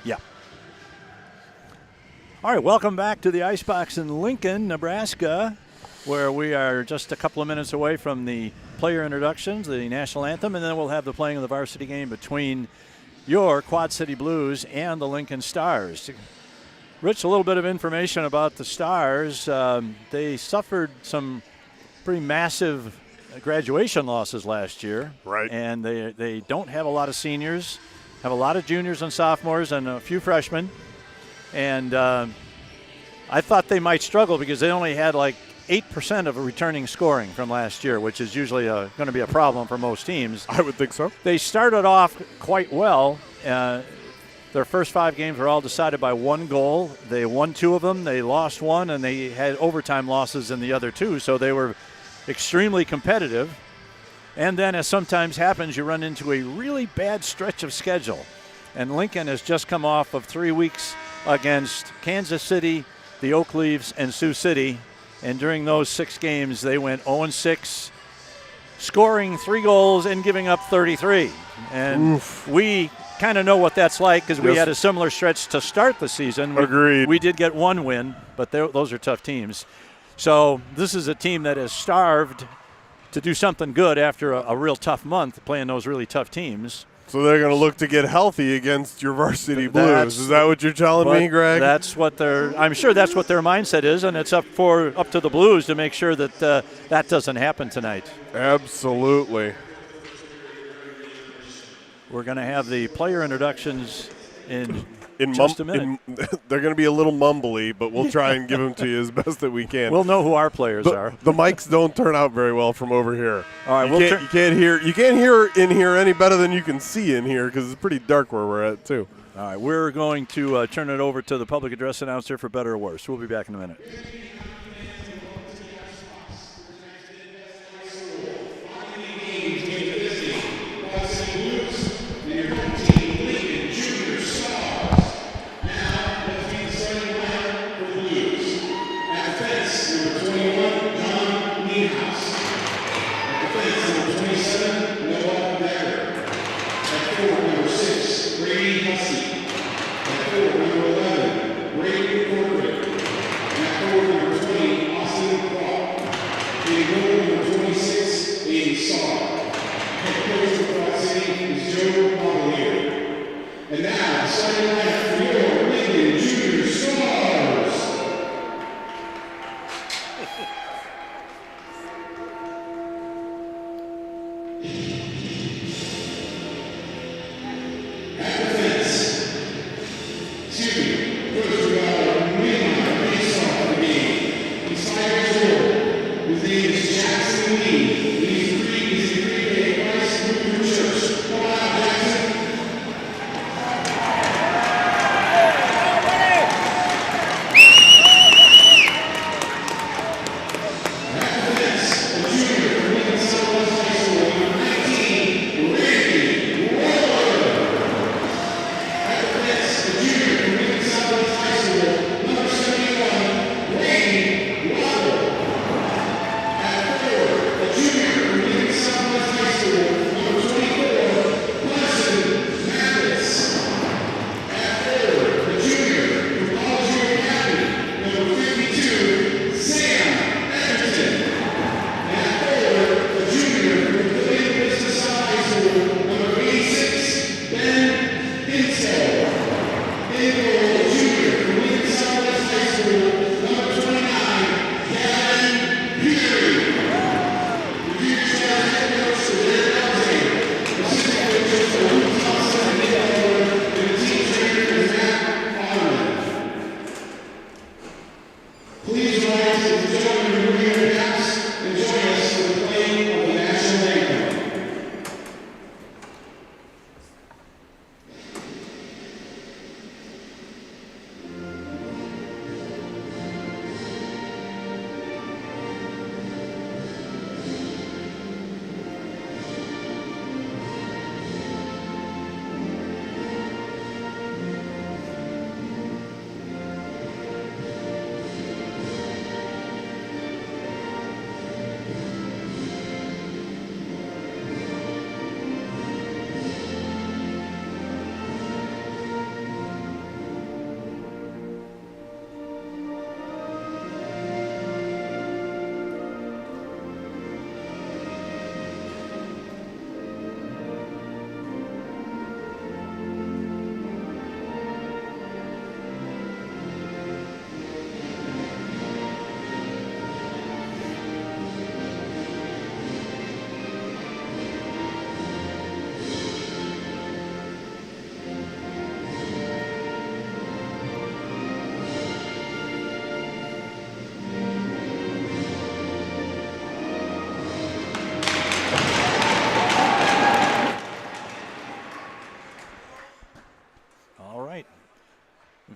Yeah. All right, welcome back to the Icebox in Lincoln, Nebraska, where we are just a couple of minutes away from the player introductions, the national anthem, and then we'll have the playing of the varsity game between your Quad City Blues and the Lincoln Stars. Rich, a little bit of information about the Stars. They suffered some pretty massive graduation losses last year. Right. And they don't have a lot of seniors, have a lot of juniors and sophomores and a few freshmen. And I thought they might struggle because they only had like 8% of a returning scoring from last year, which is usually going to be a problem for most teams. I would think so. They started off quite well. Their first 5 games were all decided by 1 goal. They won 2 of them. They lost 1, and they had overtime losses in the other 2. So they were extremely competitive. And then, as sometimes happens, you run into a really bad stretch of schedule. And Lincoln has just come off of 3 weeks against Kansas City, the Oak Leaves, and Sioux City. And during those 6 games, they went 0-6, scoring 3 goals and giving up 33. And Oof. we kind of know what that's like because we had a similar stretch to start the season. Agreed. We did get 1 win, but those are tough teams. So this is a team that is starved to do something good after a real tough month playing those really tough teams. So they're going to look to get healthy against your Varsity Blues. Is that what you're telling me, Greg? I'm sure that's what their mindset is, and it's up to the Blues to make sure that that doesn't happen tonight. Absolutely. We're going to have the player introductions in just a minute. They're going to be a little mumbly, but we'll try and give them to you as best that we can. We'll know who our players are. The mics don't turn out very well from over here. All right, you can't hear in here any better than you can see in here because it's pretty dark where we're at too. All right, we're going to turn it over to the public address announcer for better or worse. We'll be back in a minute. And now, starting lineup for your Lincoln Junior Stars. At defense, first we got our mainline face-off for the game. He's 5 years old. His name is Jackson Lee. He's a 3-day Christ Lutheran Church. Come on out, Jackson. At defense, a junior from Lincoln Southwest High School, number 19.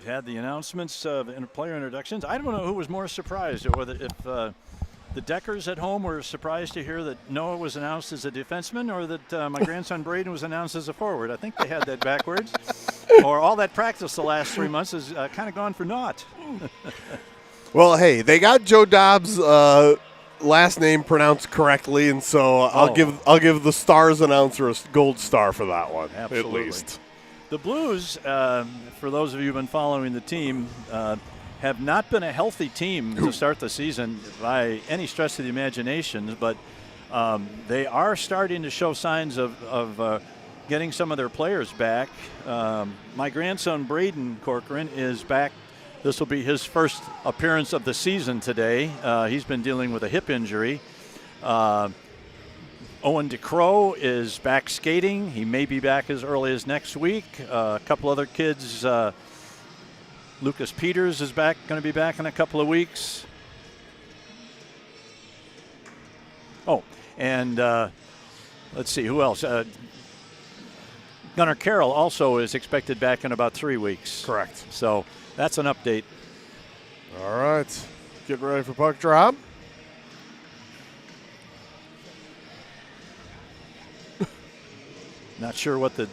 had the announcements of player introductions. I don't know who was more surprised, or whether if the Deckers at home were surprised to hear that Noah was announced as a defenseman, or that my grandson Braden was announced as a forward. I think they had that backwards. Or all that practice the last 3 months has kind of gone for naught. Well, hey, they got Joe Dobbs' last name pronounced correctly, and so I'll give the Stars announcer a gold star for that one. Absolutely. At least. The Blues, for those of you who've been following the team, have not been a healthy team to start the season by any stretch of the imagination, but they are starting to show signs of getting some of their players back. My grandson Braden Corcoran is back. This will be his first appearance of the season today. He's been dealing with a hip injury. Owen DeCrow is back skating. He may be back as early as next week. A couple other kids, Lucas Peters is going to be back in a couple of weeks. Oh, and let's see, who else? Gunnar Carroll also is expected back in about 3 weeks. Correct. So that's an update. All right. Getting ready for puck drop. Not sure what the.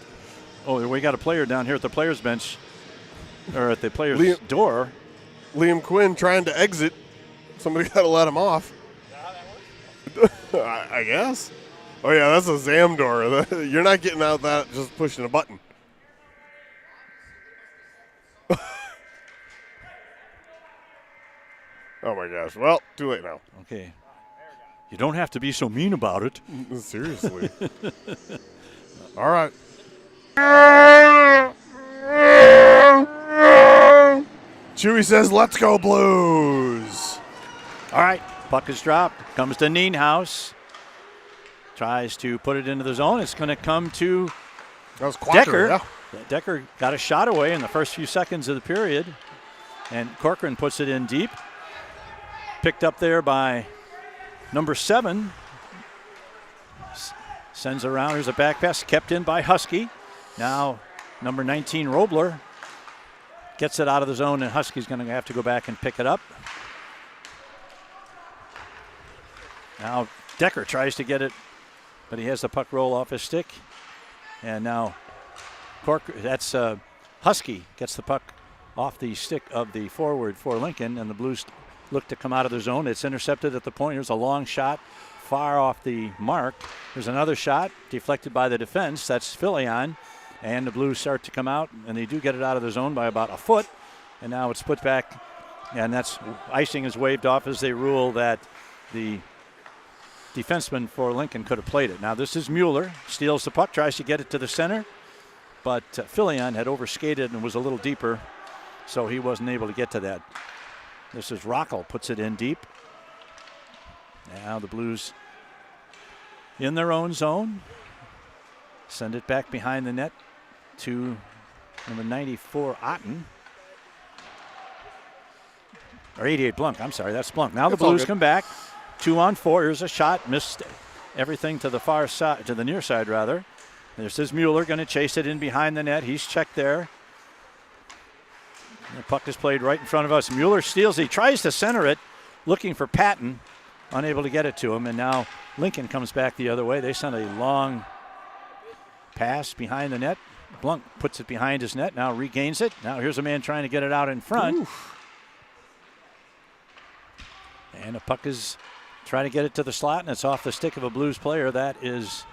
Oh, we got a player down here at the players' bench, or at the players' door. Liam Quinn trying to exit. Somebody got to let him off. I guess. Oh, yeah, that's a Zam door. You're not getting out that just pushing a button. Oh, my gosh. Well, too late now. Okay. You don't have to be so mean about it. Seriously. All right. Chewy says, let's go Blues. All right. Puck is dropped. Comes to Nienhaus. Tries to put it into the zone. It's going to come to That was Quattro, Decker. yeah. Decker got a shot away in the first few seconds of the period. And Corcoran puts it in deep. Picked up there by number 7. Sends around. Here's a back pass. Kept in by Husky. Now number 19, Robler, gets it out of the zone, and Husky's going to have to go back and pick it up. Now Decker tries to get it, but he has the puck roll off his stick. And now Husky gets the puck off the stick of the forward for Lincoln, and the Blues look to come out of the zone. It's intercepted at the point. Here's a long shot far off the mark. There's another shot deflected by the defense. That's Filion. And the Blues start to come out, and they do get it out of the zone by about a foot. And now it's put back, and that's icing is waved off as they rule that the defenseman for Lincoln could have played it. Now this is Mueller. Steals the puck, tries to get it to the center, but Filion had overskated and was a little deeper, so he wasn't able to get to that. This is Rockel, puts it in deep. Now the Blues in their own zone. Send it back behind the net to number 94, Otten. Or 88, Blunk. I'm sorry, that's Blunk. Now the Blues come back. 2-on-4. Here's a shot. Missed everything to the far side, to the near side, rather. This is Mueller going to chase it in behind the net. He's checked there. The puck is played right in front of us. Mueller steals. He tries to center it, looking for Patton. Unable to get it to him. And now Lincoln comes back the other way. They send a long pass behind the net. Blunk puts it behind his net. Now regains it. Now here's a man trying to get it out in front. Oof. And the puck is trying to get it to the slot, and it's off the stick of a Blues player. That is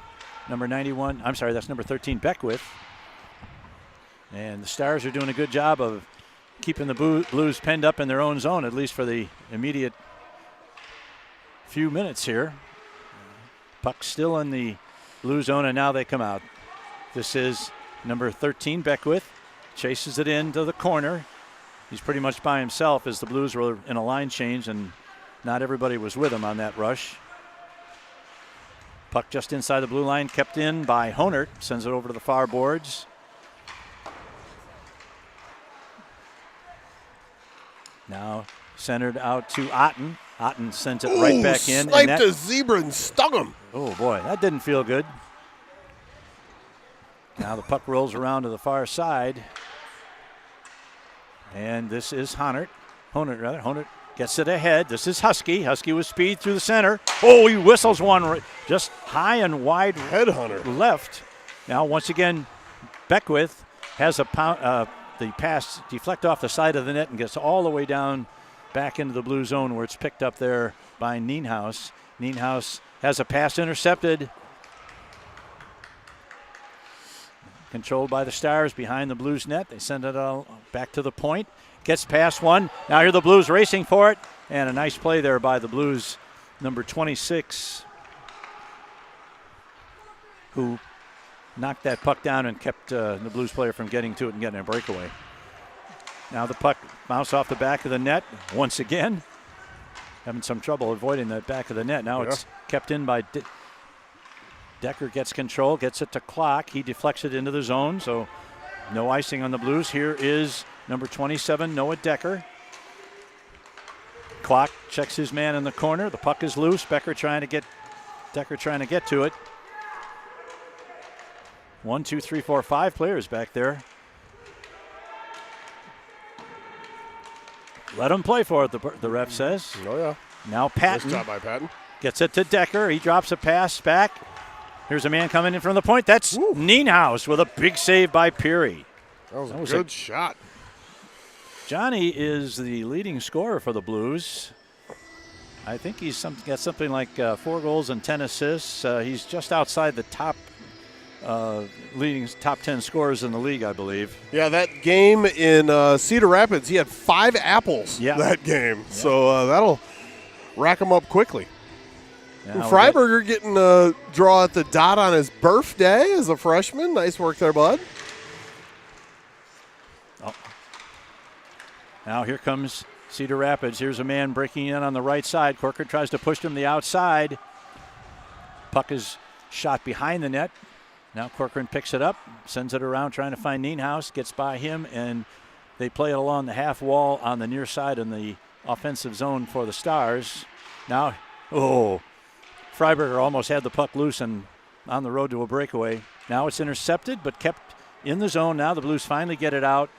number 91. I'm sorry, that's number 13, Beckwith. And the Stars are doing a good job of keeping the Blues penned up in their own zone, at least for the immediate few minutes here. Puck still in the Blue zone, and now they come out. This is number 13, Beckwith. Chases it into the corner. He's pretty much by himself as the Blues were in a line change, and not everybody was with him on that rush. Puck just inside the blue line, kept in by Honert. Sends it over to the far boards. Now centered out to Otten. Otten sends it right back in. Sniped a zebra and stung him. Oh, boy, that didn't feel good. Now the puck rolls around to the far side. And this is Honert. Honert gets it ahead. This is Husky. Husky with speed through the center. Oh, he whistles one just high and wide Headhunter. left. Now, once again, Beckwith has the pass deflect off the side of the net and gets all the way down back into the blue zone where it's picked up there by Nienhaus. Nienhaus has a pass intercepted. Controlled by the Stars behind the Blues net. They send it all back to the point. Gets past one. Now here the Blues racing for it. And a nice play there by the Blues, number 26, who knocked that puck down and kept the Blues player from getting to it and getting a breakaway. Now the puck bounced off the back of the net once again. Having some trouble avoiding the back of the net. Now it's kept in by Decker. Gets control, gets it to Clock. He deflects it into the zone, so no icing on the Blues. Here is number 27, Noah Decker. Clock checks his man in the corner. The puck is loose. Decker trying to get to it. 1, 2, 3, 4, 5 players back there. Let him play for it, the ref says. Oh, yeah. Now Patton. Nice job by Patton. Gets it to Decker. He drops a pass back. Here's a man coming in from the point. That's Nienhaus with a big save by Peary. That was a good shot. Johnny is the leading scorer for the Blues. I think he's got something like 4 goals and 10 assists. He's just outside the top leading top 10 scorers in the league, I believe. Yeah, that game in Cedar Rapids, he had 5 apples that game. Yeah. So that'll rack him up quickly. Freiberger getting a draw at the dot on his birthday as a freshman. Nice work there, bud. Oh. Now here comes Cedar Rapids. Here's a man breaking in on the right side. Corcoran tries to push him to the outside. Puck is shot behind the net. Now Corcoran picks it up, sends it around trying to find Nienhaus, gets by him, and they play it along the half wall on the near side in the offensive zone for the Stars. Now, Freiberger almost had the puck loose and on the road to a breakaway. Now it's intercepted but kept in the zone. Now the Blues finally get it out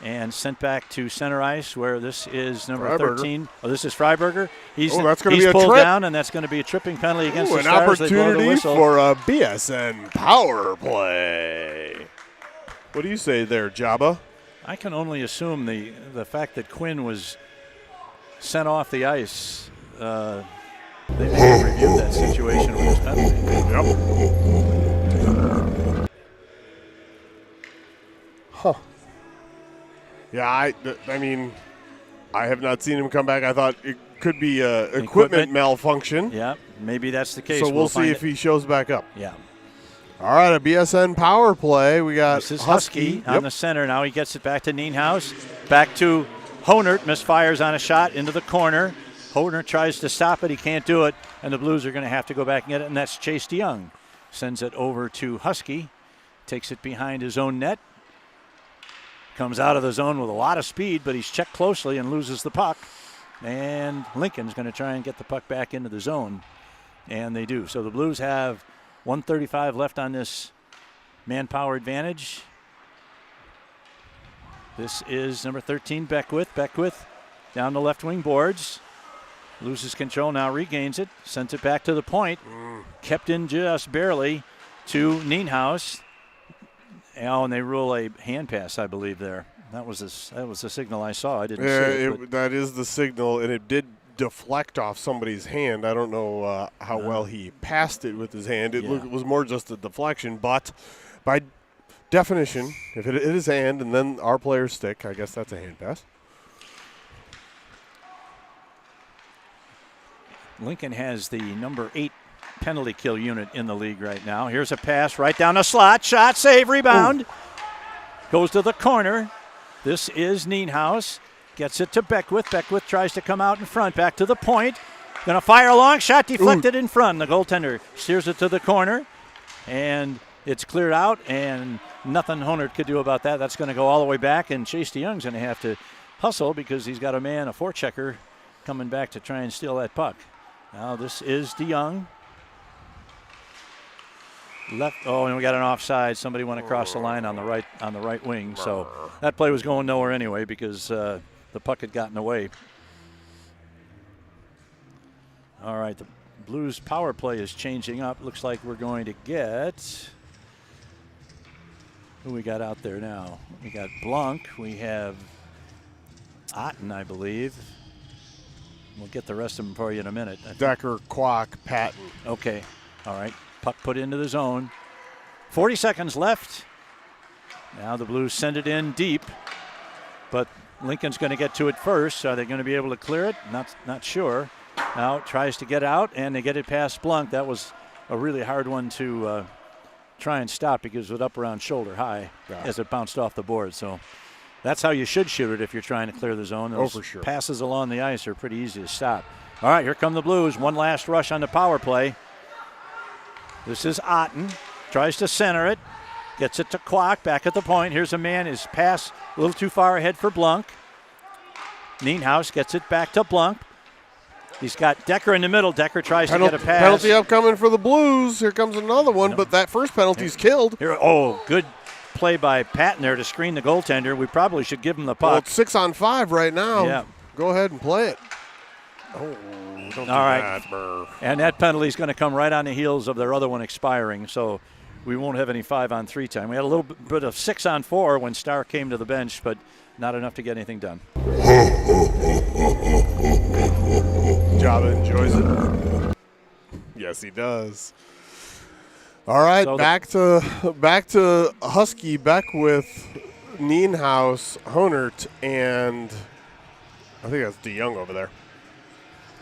and sent back to center ice where this is number 13. Oh, this is Freiberger. He's pulled down, and that's going to be a tripping penalty against the Stars. An opportunity for a BSN power play. What do you say there, Jabba? I can only assume the fact that Quinn was sent off the ice. They reviewed that situation with his penalty. Yep. Huh. Yeah, I mean, I have not seen him come back. I thought it could be equipment malfunction. Yeah, maybe that's the case. So we'll see if he shows back up. Yeah. All right, a BSN power play. We got this is Husky on the center. Now he gets it back to Nienhaus. Back to Honert. Misfires on a shot into the corner. Honert tries to stop it. He can't do it. And the Blues are going to have to go back and get it. And that's Chase DeYoung. Sends it over to Husky. Takes it behind his own net. Comes out of the zone with a lot of speed, but he's checked closely and loses the puck. And Lincoln's going to try and get the puck back into the zone. And they do. So the Blues have 1:35 left on this manpower advantage. This is number 13, Beckwith. Beckwith down the left wing boards. Loses control, now regains it. Sends it back to the point. Kept in just barely to Nienhaus. And they rule a hand pass, I believe, there. That was the signal I saw. I didn't see it. That is the signal, and it did deflect off somebody's hand. I don't know how well he passed it with his hand. It was more just a deflection, but by definition, if it is hand and then our player's stick, I guess that's a hand pass. Lincoln has the number 8 penalty kill unit in the league right now. Here's a pass right down the slot. Shot, save, rebound. Ooh. Goes to the corner. This is Nienhaus. Gets it to Beckwith. Beckwith tries to come out in front. Back to the point. Going to fire a long shot. Deflected in front. The goaltender steers it to the corner. And it's cleared out. And nothing Honert could do about that. That's going to go all the way back. And Chase DeYoung's going to have to hustle because he's got a forechecker, coming back to try and steal that puck. Now this is DeYoung. left. Oh, and we got an offside. Somebody went across the line on the right wing. So that play was going nowhere anyway because the puck had gotten away. All right, the Blues power play is changing up. Looks like we're going to get. Who we got out there now? We got Blanc. We have Otten, I believe. We'll get the rest of them for you in a minute. Decker, Kwok, Patton. Okay. All right. Puck put into the zone. 40 seconds left. Now the Blues send it in deep, but Lincoln's going to get to it first. Are they going to be able to clear it? Not sure. Now tries to get out, and they get it past Blanc. That was a really hard one to try and stop because it was up around shoulder high as it bounced off the board. So that's how you should shoot it if you're trying to clear the zone. Those for sure. passes along the ice are pretty easy to stop. All right, here come the Blues. One last rush on the power play. This is Otten. Tries to center it. Gets it to Kwok back at the point. Here's a man. His pass a little too far ahead for Blanc. Nienhuis gets it back to Blanc. He's got Decker in the middle. Decker tries to get a pass. Penalty upcoming for the Blues. Here comes another one, but that first penalty's killed. Good play by Patton there to screen the goaltender. We probably should give him the puck. Well, it's 6-on-5 right now. Yeah. Go ahead and play it. Oh, don't do All right. that. Brr. And that penalty is going to come right on the heels of their other one expiring, so we won't have any 5-on-3 time. We had a little bit of 6-on-4 when Starr came to the bench, but not enough to get anything done. Java enjoys it. Yes, he does. All right, So back to Husky Beck with Nienhuis, Honert, and I think that's DeYoung over there.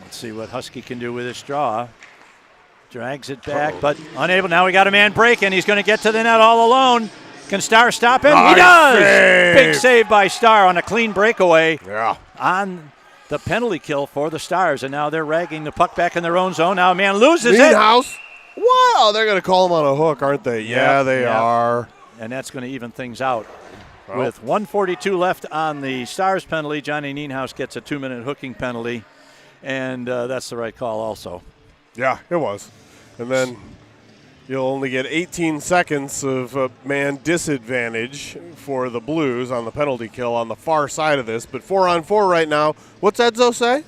Let's see what Husky can do with this draw. Drags it back, but unable. Now we got a man breaking. He's going to get to the net all alone. Can Starr stop him? He does! Save. Big save by Starr on a clean breakaway. Yeah. On the penalty kill for the Stars, and now they're ragging the puck back in their own zone. Now a man loses it. Nienhuis. Wow, they're going to call him on a hook, aren't they? Yeah, they are. And that's going to even things out. With 1:42 left on the Stars penalty, Johnny Nienhuis gets a 2-minute hooking penalty, and that's the right call also. Yeah, it was. And then you'll only get 18 seconds of man disadvantage for the Blues on the penalty kill on the far side of this. But 4-on-4 right now. What's Edzo say?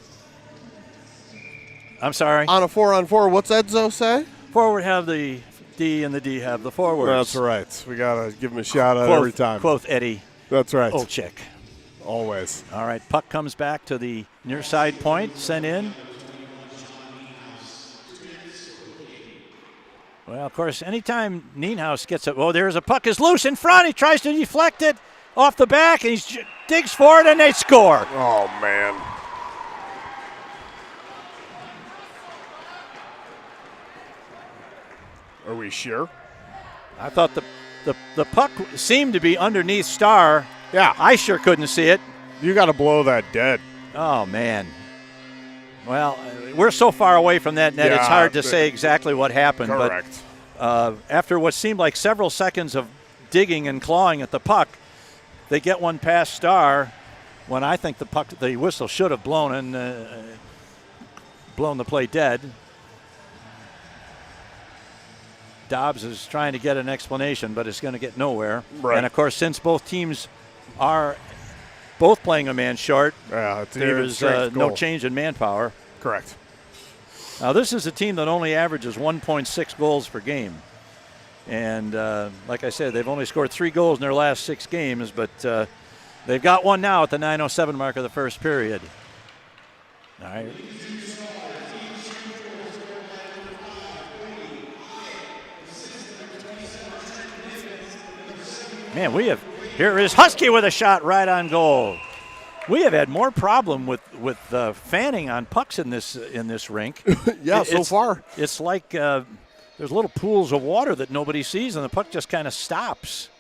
I'm sorry? On a 4-on-4, what's Edzo say? Forward have the D and the D have the forwards. That's right. We got to give him a shout out every time. Quoth Eddie That's right. Olczyk. Always. All right, puck comes back to the near side point, sent in. Well, of course, anytime Nienhuis gets it, there's a puck is loose in front. He tries to deflect it off the back, and he digs for it, and they score. Oh, man. Are we sure? I thought the puck seemed to be underneath Starr. Yeah. I sure couldn't see it. You got to blow that dead. Oh, man. Well, we're so far away from that net, it's hard to say exactly what happened. Correct. But after what seemed like several seconds of digging and clawing at the puck, they get one past Starr when I think the whistle should have blown and blown the play dead. Dobbs is trying to get an explanation, but it's going to get nowhere. Right. And, of course, since both teams are both playing a man short, there's no change in manpower. Correct. Now, this is a team that only averages 1.6 goals per game. And like I said, they've only scored 3 goals in their last 6 games, but they've got one now at the 9:07 mark of the first period. All right. Man, here is Husky with a shot right on goal. We have had more problem with fanning on pucks in this rink. Yeah, so far. It's like there's little pools of water that nobody sees, and the puck just kind of stops.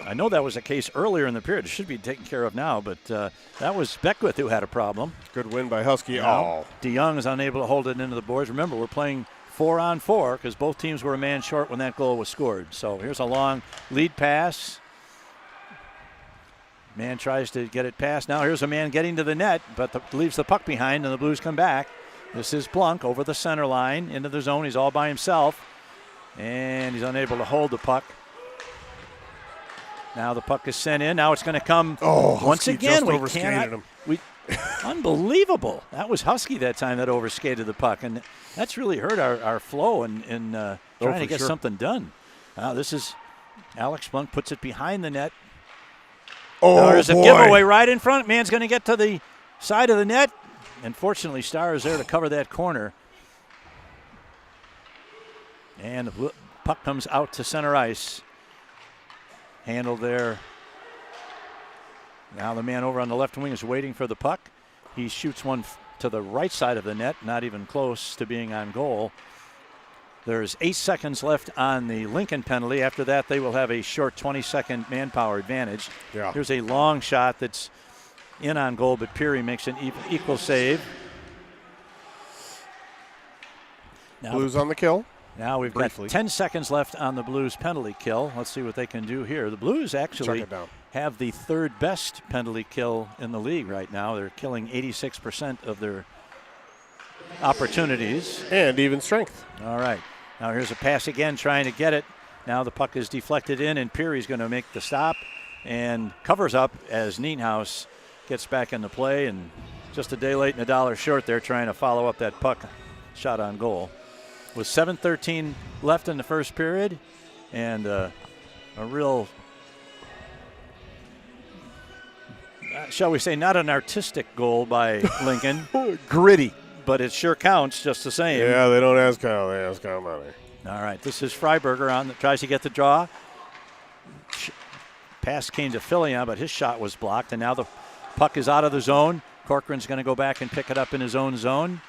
I know that was the case earlier in the period. It should be taken care of now, but that was Beckwith who had a problem. Good win by Husky. DeYoung is unable to hold it into the boards. Remember, we're playing 4-on-4 because both teams were a man short when that goal was scored. So here's a long lead pass. Man tries to get it past. Now here's a man getting to the net, but leaves the puck behind, and the Blues come back. This is Blanc over the center line into the zone. He's all by himself. And he's unable to hold the puck. Now the puck is sent in. Now it's going to come once again. Just overskated him. Unbelievable. That was Husky that time that overskated the puck. And that's really hurt our flow in trying to get something done. Now this is Alex Blunk puts it behind the net. There's a giveaway right in front. Man's going to get to the side of the net. And fortunately, Starr is there to cover that corner. And the puck comes out to center ice. Handled there. Now the man over on the left wing is waiting for the puck. He shoots one to the right side of the net, not even close to being on goal. There's 8 seconds left on the Lincoln penalty. After that, they will have a short 20-second manpower advantage. Yeah. Here's a long shot that's in on goal, but Peary makes an equal save. Now Blues on the kill. Now we've got 10 seconds left on the Blues penalty kill. Let's see what they can do here. The Blues actually have the third best penalty kill in the league right now. They're killing 86% of their opportunities. And even strength. All right. Now here's a pass again, trying to get it. Now the puck is deflected in, and Peary's going to make the stop and covers up as Nienhuis gets back into play. And just a day late and a dollar short there, trying to follow up that puck shot on goal. With 7:13 left in the first period, and a real, shall we say, not an artistic goal by Lincoln. Gritty. But it sure counts just the same. Yeah, they don't ask how, they ask how money. All right, this is Freiberger tries to get the draw. Pass came to Fillion, but his shot was blocked, and now the puck is out of the zone. Corcoran's going to go back and pick it up in his own zone.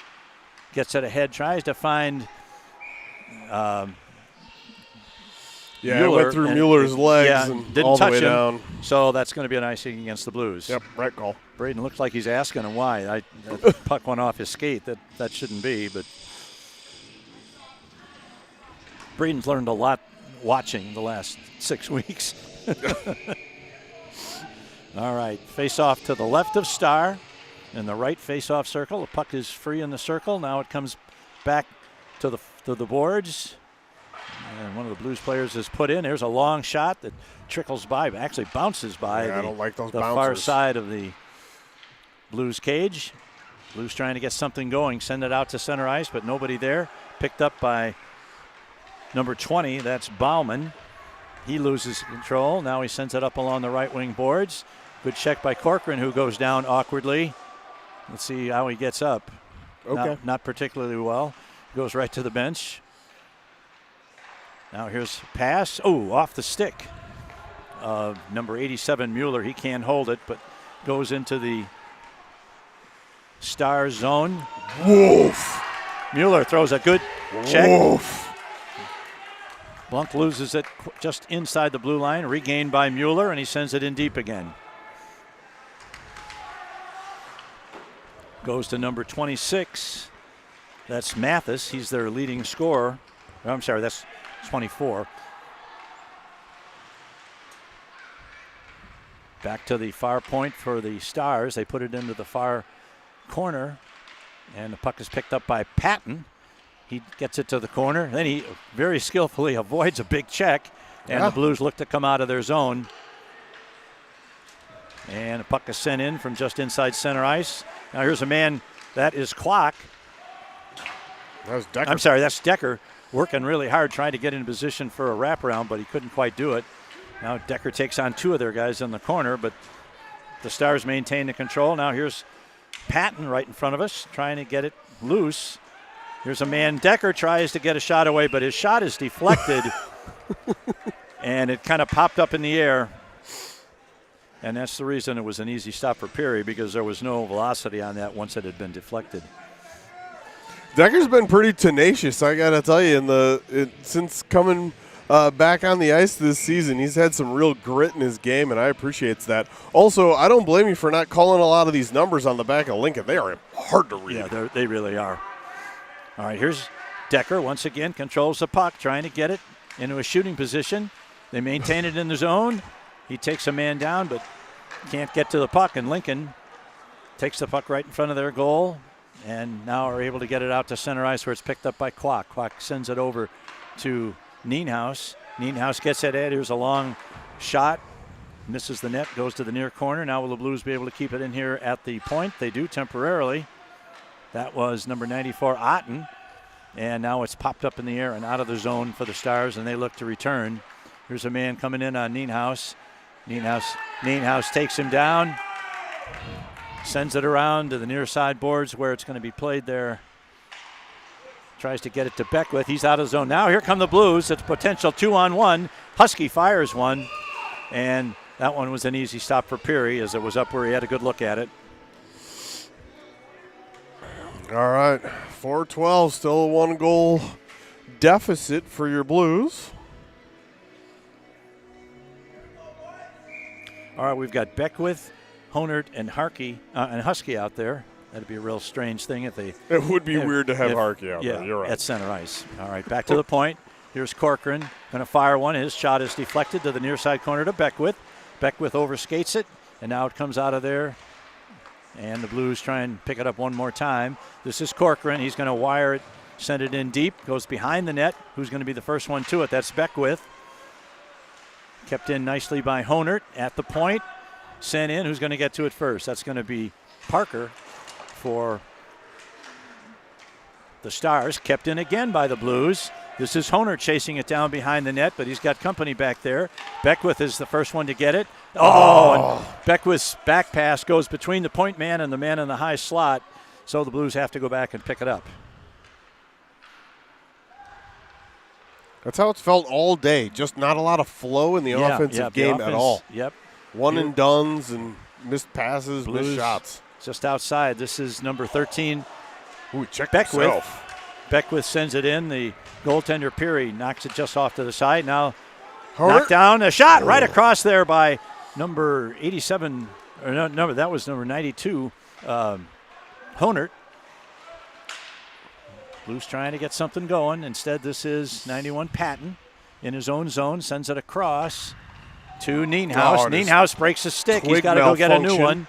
Gets it ahead, tries to find it went through Mueller's legs and didn't all the touch way him. down. So that's going to be an icing against the Blues. Yep, right call. Braden looks like he's asking him why. The puck went off his skate. That shouldn't be, but Braden's learned a lot watching the last 6 weeks. All right, face off to the left of Starr in the right face-off circle. The puck is free in the circle. Now it comes back to the boards. And one of the Blues players is put in. There's a long shot that trickles by, but actually bounces by I don't like those the bouncers. far side of the Blues cage. Blues trying to get something going. Send it out to center ice, but nobody there. Picked up by number 20. That's Bauman. He loses control. Now he sends it up along the right wing boards. Good check by Corcoran, who goes down awkwardly. Let's see how he gets up. Okay. Not particularly well. Goes right to the bench. Now here's pass. Oh, off the stick. Number 87, Mueller. He can't hold it, but goes into the Star zone. Woof. Mueller throws a good check. Woof. Blunk loses it just inside the blue line. Regained by Mueller, and he sends it in deep again. Goes to number 26. That's Mathis. He's their leading scorer. I'm sorry, that's 24. Back to the far point for the Stars. They put it into the far corner, and the puck is picked up by Patton. He gets it to the corner. Then he very skillfully avoids a big check, and the Blues look to come out of their zone. And the puck is sent in from just inside center ice. Now here's a man. That is Klock. That was Decker. I'm sorry, that's Decker. Working really hard trying to get in position for a wraparound, but he couldn't quite do it. Now Decker takes on two of their guys in the corner, but the Stars maintain the control. Now here's Patton right in front of us trying to get it loose. Here's a man. Decker tries to get a shot away, but his shot is deflected, and it kind of popped up in the air. And that's the reason it was an easy stop for Peary, because there was no velocity on that once it had been deflected. Decker's been pretty tenacious, I got to tell you. Since coming back on the ice this season, he's had some real grit in his game, and I appreciate that. Also, I don't blame you for not calling a lot of these numbers on the back of Lincoln. They are hard to read. Yeah, they really are. All right, here's Decker once again, controls the puck, trying to get it into a shooting position. They maintain it in the zone. He takes a man down, but can't get to the puck, and Lincoln takes the puck right in front of their goal, and now are able to get it out to center ice where it's picked up by Kwok. Kwok sends it over to Nienhaus. Nienhaus gets it in. Here's a long shot. Misses the net, goes to the near corner. Now will the Blues be able to keep it in here at the point? They do temporarily. That was number 94, Otten. And now it's popped up in the air and out of the zone for the Stars, and they look to return. Here's a man coming in on Nienhaus. Nienhaus takes him down, sends it around to the near side boards where it's going to be played there. Tries to get it to Beckwith. He's out of zone. Now here come the Blues. It's a potential 2-on-1. Husky fires one, and that one was an easy stop for Peary as it was up where he had a good look at it. All right, 4-12, still a 1-goal deficit for your Blues. All right, we've got Beckwith, Honert, and Husky out there. That'd be a real strange thing if they. It would be weird to have Harkey out there. You're right. At center ice. All right, back to the point. Here's Corcoran going to fire one. His shot is deflected to the near side corner to Beckwith. Beckwith overskates it, and now it comes out of there. And the Blues try and pick it up one more time. This is Corcoran. He's going to wire it, send it in deep, goes behind the net. Who's going to be the first one to it? That's Beckwith. Kept in nicely by Honert at the point. Sent in. Who's going to get to it first? That's going to be Parker for the Stars. Kept in again by the Blues. This is Honert chasing it down behind the net, but he's got company back there. Beckwith is the first one to get it. And Beckwith's back pass goes between the point man and the man in the high slot, so the Blues have to go back and pick it up. That's how it's felt all day. Just not a lot of flow in the offensive game at all. Yep. One and dones and missed passes, Blues missed shots. Just outside. This is number 13. Ooh, check Beckwith. himself. Beckwith sends it in. The goaltender Peary knocks it just off to the side. Now Honert. knocked down. A shot right across there by number 87. Or no, that was number 92, Honert. Blues trying to get something going. Instead, this is 91 Patton in his own zone. Sends it across to Nienhaus. Nienhaus breaks a stick. He's got to go get a new one.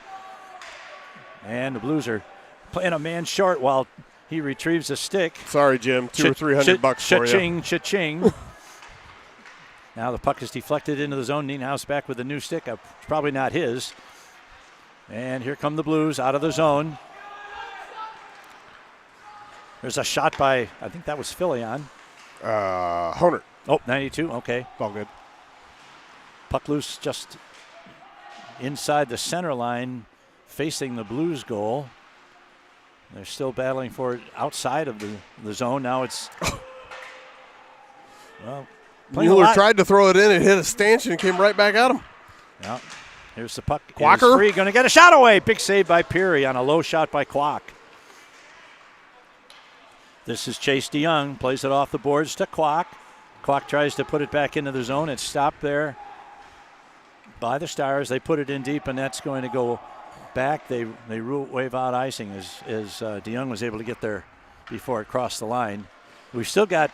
And the Blues are playing a man short while he retrieves a stick. Sorry, Jim. $200 or $300 for you. Cha-ching, cha-ching. Now the puck is deflected into the zone. Nienhaus back with a new stick. Probably not his. And here come the Blues out of the zone. There's a shot by, I think that was Filion. Honert. Oh, 92. Okay. All good. Puck loose just inside the center line, facing the Blues goal. They're still battling for it outside of the zone. Now it's, well, Mueller tried to throw it in. It hit a stanchion and came right back at him. Yeah. Here's the puck. Quacker. Free, going to get a shot away. Big save by Peary on a low shot by Kwok. This is Chase DeYoung. Plays it off the boards to Kwok. Kwok tries to put it back into the zone. It's stopped there by the Stars. They put it in deep, and that's going to go back. They wave out icing as DeYoung was able to get there before it crossed the line. We've still got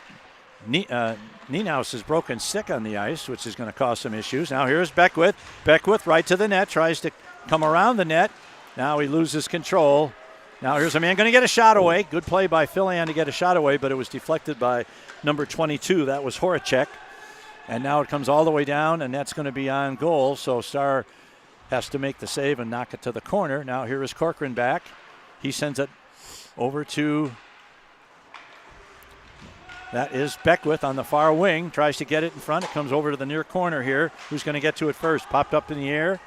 Nienhaus's broken stick on the ice, which is going to cause some issues. Now here's Beckwith. Beckwith right to the net, tries to come around the net. Now he loses control. Now here's a man going to get a shot away. Good play by Filion to get a shot away, but it was deflected by number 22. That was Horacek. And now it comes all the way down, and that's going to be on goal. So Star has to make the save and knock it to the corner. Now here is Corcoran back. He sends it over to, that is Beckwith on the far wing. Tries to get it in front. It comes over to the near corner here. Who's going to get to it first? Popped up in the air,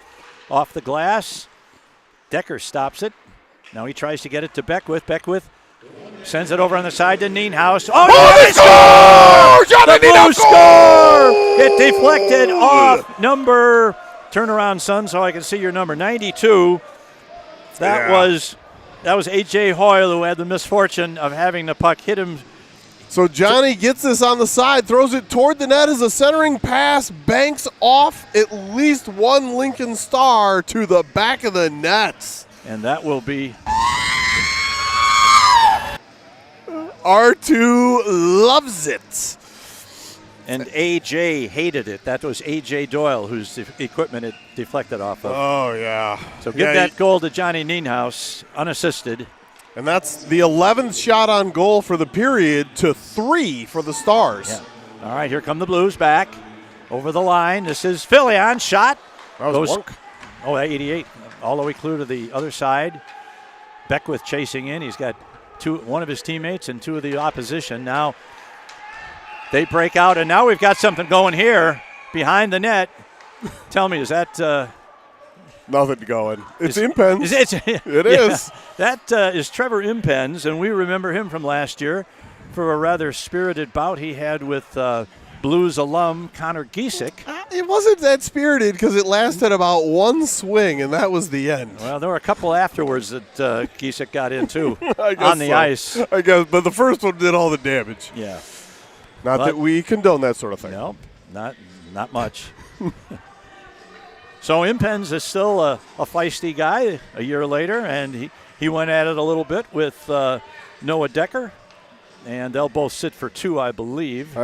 off the glass. Decker stops it. Now he tries to get it to Beckwith. Beckwith sends it over on the side to Nienhaus. They score! The Blues score! It deflected off number, turn around, son, so I can see your number, 92. That was A.J. Hoyle, who had the misfortune of having the puck hit him. So Johnny gets this on the side, throws it toward the net as a centering pass, banks off at least one Lincoln Star to the back of the nets. And that will be R2 loves it. And AJ hated it. That was AJ Doyle, whose equipment it deflected off of. Oh, yeah. So give that goal to Johnny Nienhaus, unassisted. And that's the 11th shot on goal for the period to 3 for the Stars. Yeah. All right, here come the Blues back over the line. This is Filion. Shot. That was Wunk. Oh, 88. All the way clear to the other side. Beckwith chasing in. He's got one of his teammates and two of the opposition. Now they break out, and now we've got something going here behind the net. Tell me, is that nothing going? It's Impens. It yeah, is. That is Trevor Impens, and we remember him from last year for a rather spirited bout he had with Blues alum Connor Giesick. It wasn't that spirited because it lasted about one swing, and that was the end. Well, there were a couple afterwards that Giesick got into on the ice. I guess, but the first one did all the damage. Yeah. Not that we condone that sort of thing. No, not much. So Impens is still a feisty guy a year later, and he went at it a little bit with Noah Decker, and they'll both sit for 2, I believe.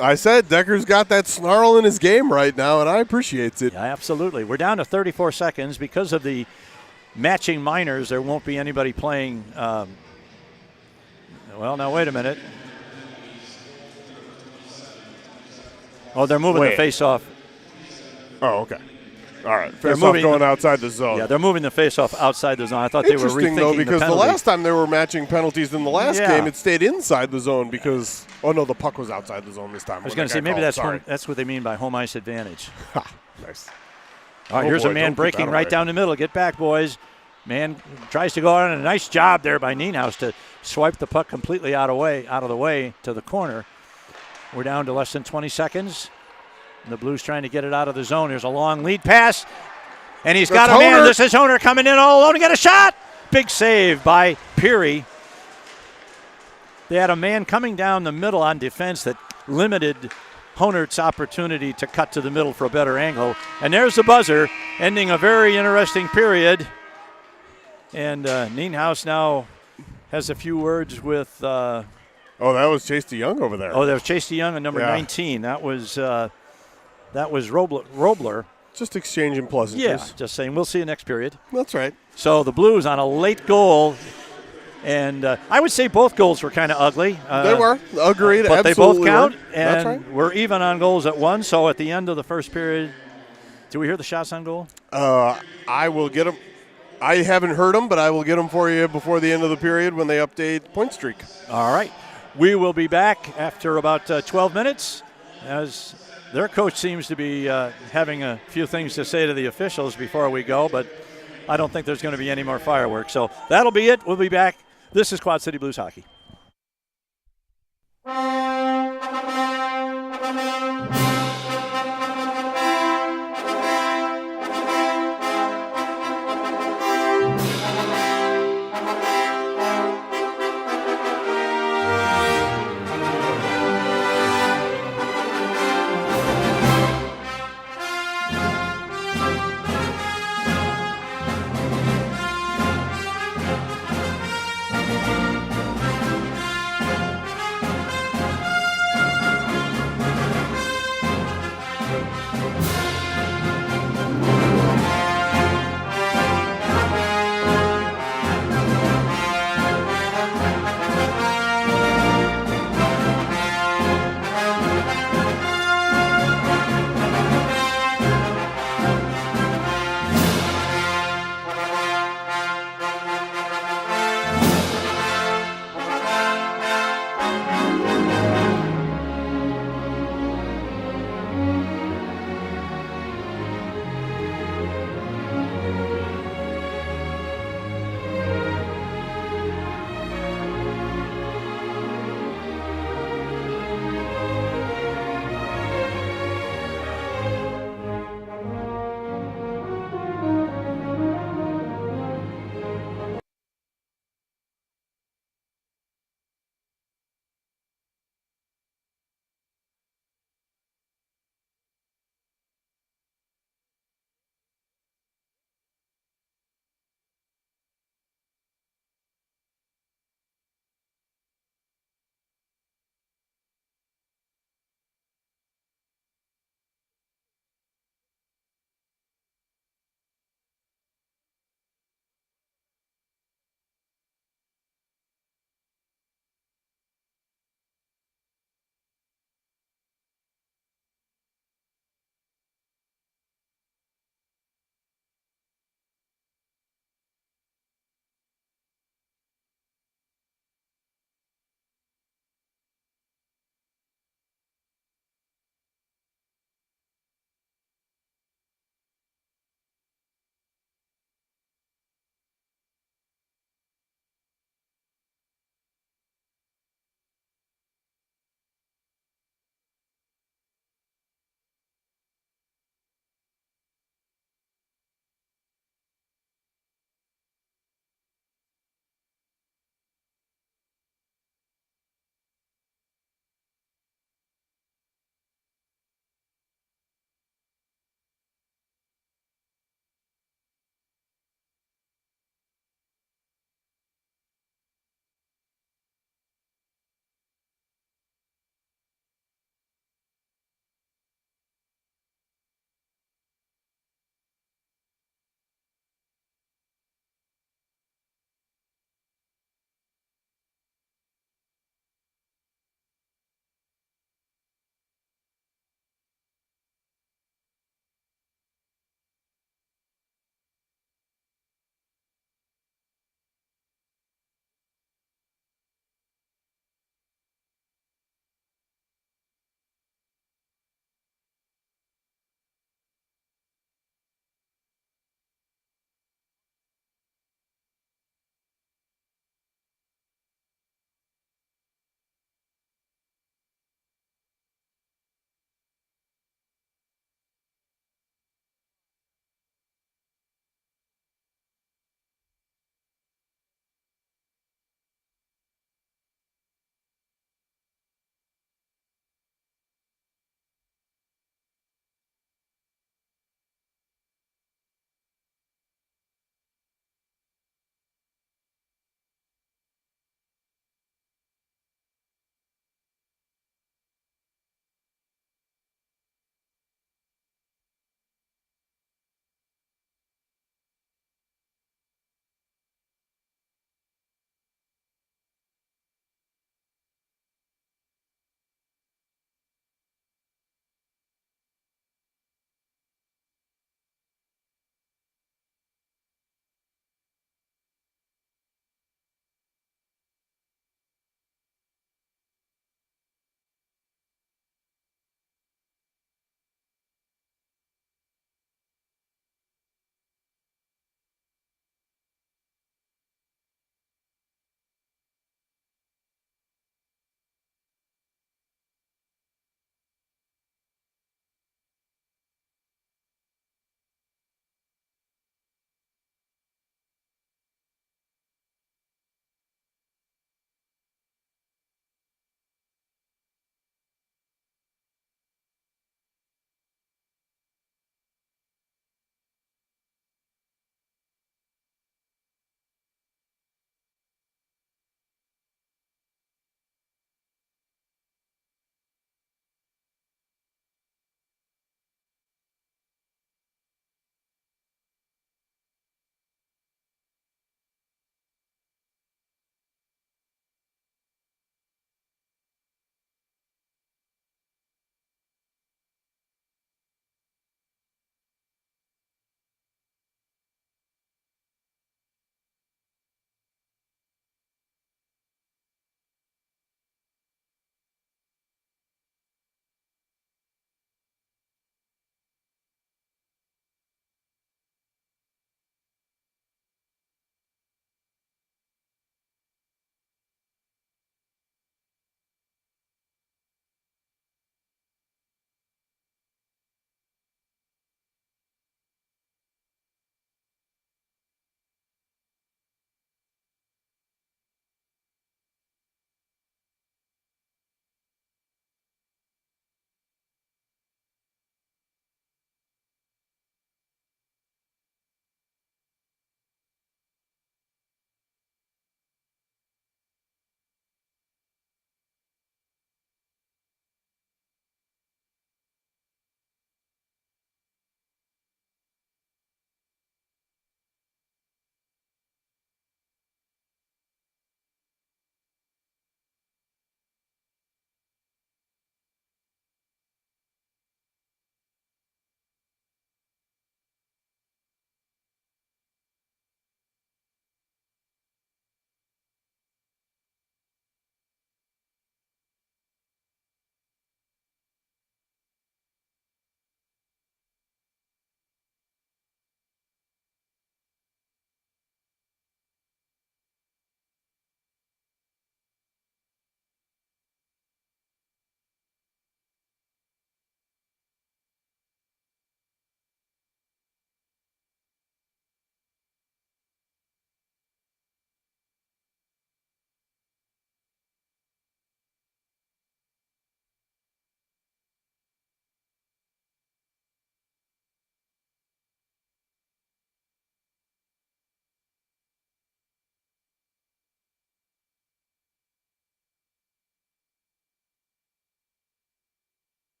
I said Decker's got that snarl in his game right now, and I appreciate it. Yeah, absolutely. We're down to 34 seconds. Because of the matching minors, there won't be anybody playing. Well, now wait a minute. Oh, they're moving the face-off. Oh, okay. All right. Face-off going outside the zone. Yeah, they're moving the face-off outside the zone. I thought they were rethinking Interesting, though, because the last time they were matching penalties in the last Yeah. game, it stayed inside the zone because – oh, no, the puck was outside the zone this time. I was going to say, maybe that's what they mean by home ice advantage. Nice. All right, here's a man breaking right down the middle. Get back, boys. Man tries to go on, and a nice job there by Nienhaus to swipe the puck completely out of the way to the corner. We're down to less than 20 seconds. The Blues trying to get it out of the zone. Here's a long lead pass, and he's got a man. This is Honer coming in all alone to get a shot. Big save by Peary. They had a man coming down the middle on defense that limited Honert's opportunity to cut to the middle for a better angle. And there's the buzzer, ending a very interesting period. And Nienhaus now has a few words with that was Chase DeYoung over there. Oh, that was Chase DeYoung on number 19. That was Robler. Just exchanging pleasantries. Yeah, just saying. We'll see you next period. That's right. So the Blues on a late goal. And I would say both goals were kind of ugly. They were. Agreed. But absolutely they both count. were. And That's right. we're even on goals at 1. So at the end of the first period, do we hear the shots on goal? I will get them. I haven't heard them, but I will get them for you before the end of the period when they update point streak. All right. We will be back after about 12 minutes as their coach seems to be having a few things to say to the officials before we go, but I don't think there's going to be any more fireworks. So that'll be it. We'll be back. This is Quad City Blues Hockey.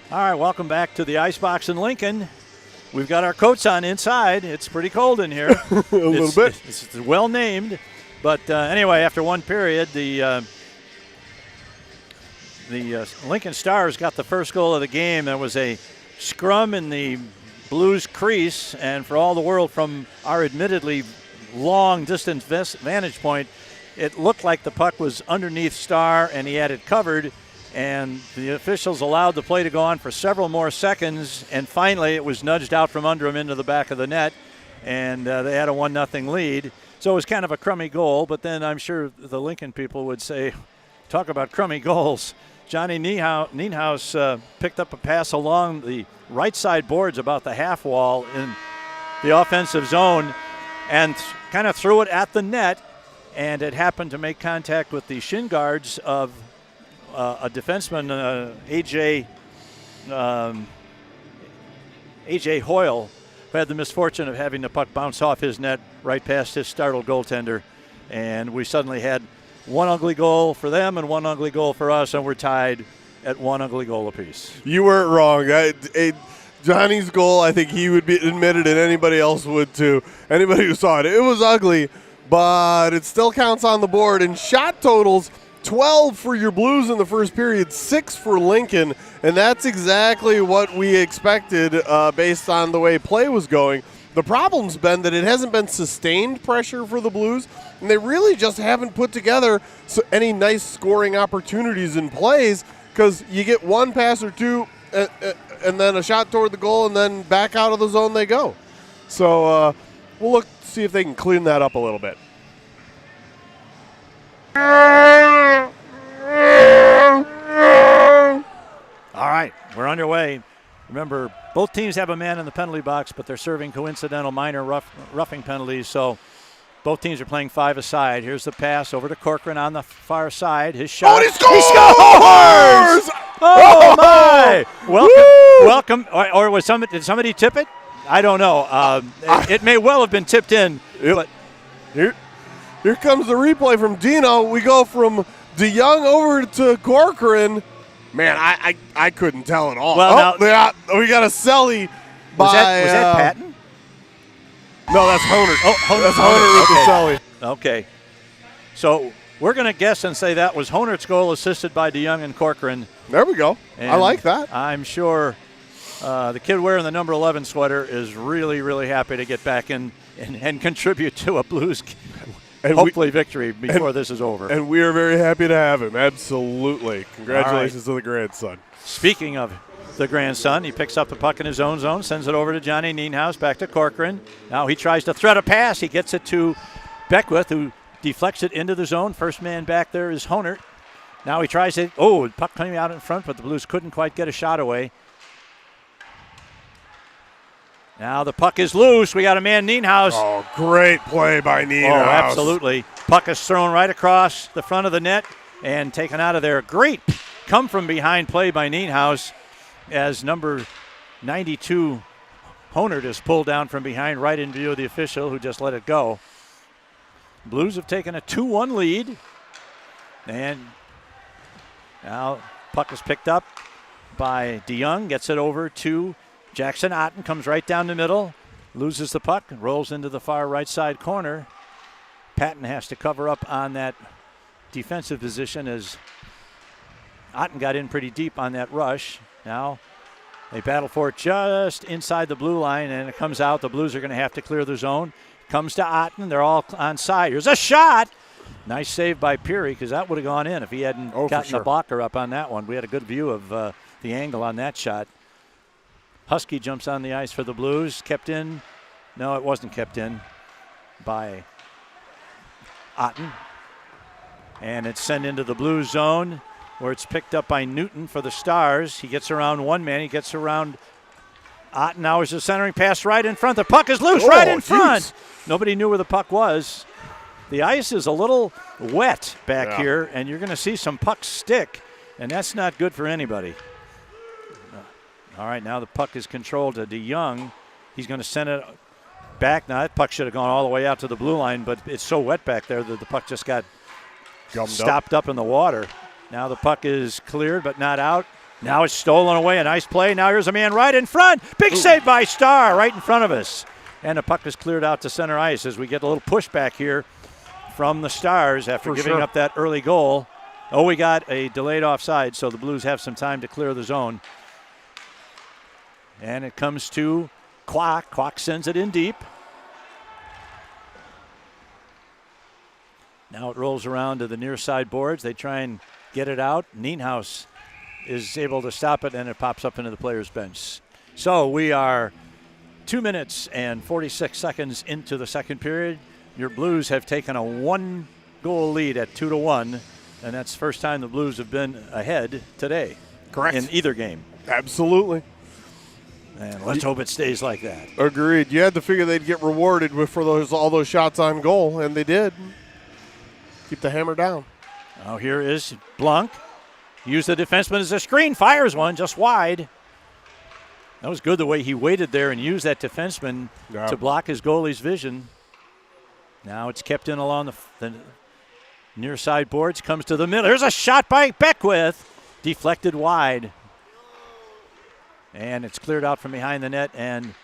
All right, welcome back to the Icebox in Lincoln. We've got our coats on inside. It's pretty cold in here. A little bit. It's well named. But anyway, after one period, the Lincoln Stars got the first goal of the game. There was a scrum in the Blues crease, and for all the world from our admittedly long distance vantage point, it looked like the puck was underneath Star and he had it covered, and the officials allowed the play to go on for several more seconds, and finally it was nudged out from under him into the back of the net, and they had a 1-0 lead. So it was kind of a crummy goal, but then I'm sure the Lincoln people would say, talk about crummy goals. Johnny Nienhuis picked up a pass along the right side boards about the half wall in the offensive zone and kind of threw it at the net, and it happened to make contact with the shin guards of a defenseman, A.J. Hoyle, who had the misfortune of having the puck bounce off his net right past his startled goaltender. And we suddenly had one ugly goal for them and one ugly goal for us, and we're tied at one ugly goal apiece. You weren't wrong. Johnny's goal, I think he would be admitted, and anybody else would too. Anybody who saw it. It was ugly, but it still counts on the board. And shot totals, 12 for your Blues in the first period, 6 for Lincoln, and that's exactly what we expected based on the way play was going. The problem's been that it hasn't been sustained pressure for the Blues, and they really just haven't put together any nice scoring opportunities in plays, because you get one pass or two and then a shot toward the goal, and then back out of the zone they go. So we'll look to see if they can clean that up a little bit. All right, we're underway. Remember, both teams have a man in the penalty box, but they're serving coincidental minor roughing penalties, so both teams are playing five-a-side. Here's the pass over to Corcoran on the far side. His shot. Oh, he scores! Oh, my! Welcome. Or was did somebody tip it? I don't know. It may well have been tipped in. But Here comes the replay from Dino. We go from DeYoung over to Corcoran. Man, I couldn't tell at all. Well, we got a Selly by... Was that Patton? No, that's Honert. Oh, That's Honert with the Selly. Okay. So we're going to guess and say that was Honert's goal assisted by DeYoung and Corcoran. There we go. And I like that. I'm sure the kid wearing the number 11 sweater is really, really happy to get back in and contribute to a Blues hopefully victory before this is over. And we are very happy to have him. Absolutely. Congratulations to the grandson. Speaking of the grandson, he picks up the puck in his own zone, sends it over to Johnny Nienhuis, back to Corcoran. Now he tries to thread a pass. He gets it to Beckwith, who deflects it into the zone. First man back there is Honert. Now he tries it. Oh, puck coming out in front, but the Blues couldn't quite get a shot away. Now the puck is loose. We got a man, Nienhuis. Oh, great play by Nienhuis. Oh, absolutely. Puck is thrown right across the front of the net and taken out of there. Great come from behind play by Nienhuis as number 92, Honert, is pulled down from behind right in view of the official who just let it go. Blues have taken a 2-1 lead. And now puck is picked up by DeYoung, gets it over to Jackson Otten, comes right down the middle, loses the puck, rolls into the far right side corner. Patton has to cover up on that defensive position as Otten got in pretty deep on that rush. Now they battle for it just inside the blue line, and it comes out. The Blues are going to have to clear the zone. Comes to Otten. They're all on side. Here's a shot. Nice save by Peary, because that would have gone in if he hadn't gotten the blocker up on that one. We had a good view of the angle on that shot. Husky jumps on the ice for the Blues. Kept in. No, it wasn't kept in by Otten. And it's sent into the Blues zone, where it's picked up by Newton for the Stars. He gets around one man. He gets around Otten. Now is a centering pass right in front. The puck is loose right in front. Nobody knew where the puck was. The ice is a little wet back here, and you're going to see some pucks stick, and that's not good for anybody. All right, now the puck is controlled to DeYoung. He's going to send it back. Now that puck should have gone all the way out to the blue line, but it's so wet back there that the puck just got stopped up in the water. Now the puck is cleared but not out. Now it's stolen away. A nice play. Now here's a man right in front. Big save by Starr right in front of us. And the puck is cleared out to center ice as we get a little pushback here from the Stars after giving up that early goal. Oh, we got a delayed offside, so the Blues have some time to clear the zone. And it comes to Kwok. Kwok sends it in deep. Now it rolls around to the near side boards. They try and get it out. Nienhuis is able to stop it, and it pops up into the players' bench. So we are 2 minutes and 46 seconds into the second period. Your Blues have taken a 1-goal lead at 2-1. And that's the first time the Blues have been ahead today. Correct. In either game. Absolutely. And let's hope it stays like that. Agreed. You had to figure they'd get rewarded for all those shots on goal, and they did. Keep the hammer down. Now here is Blanc. Use the defenseman as a screen. Fires one just wide. That was good the way he waited there and used that defenseman to block his goalie's vision. Now it's kept in along the near side boards, comes to the middle. There's a shot by Beckwith. Deflected wide. And it's cleared out from behind the net, and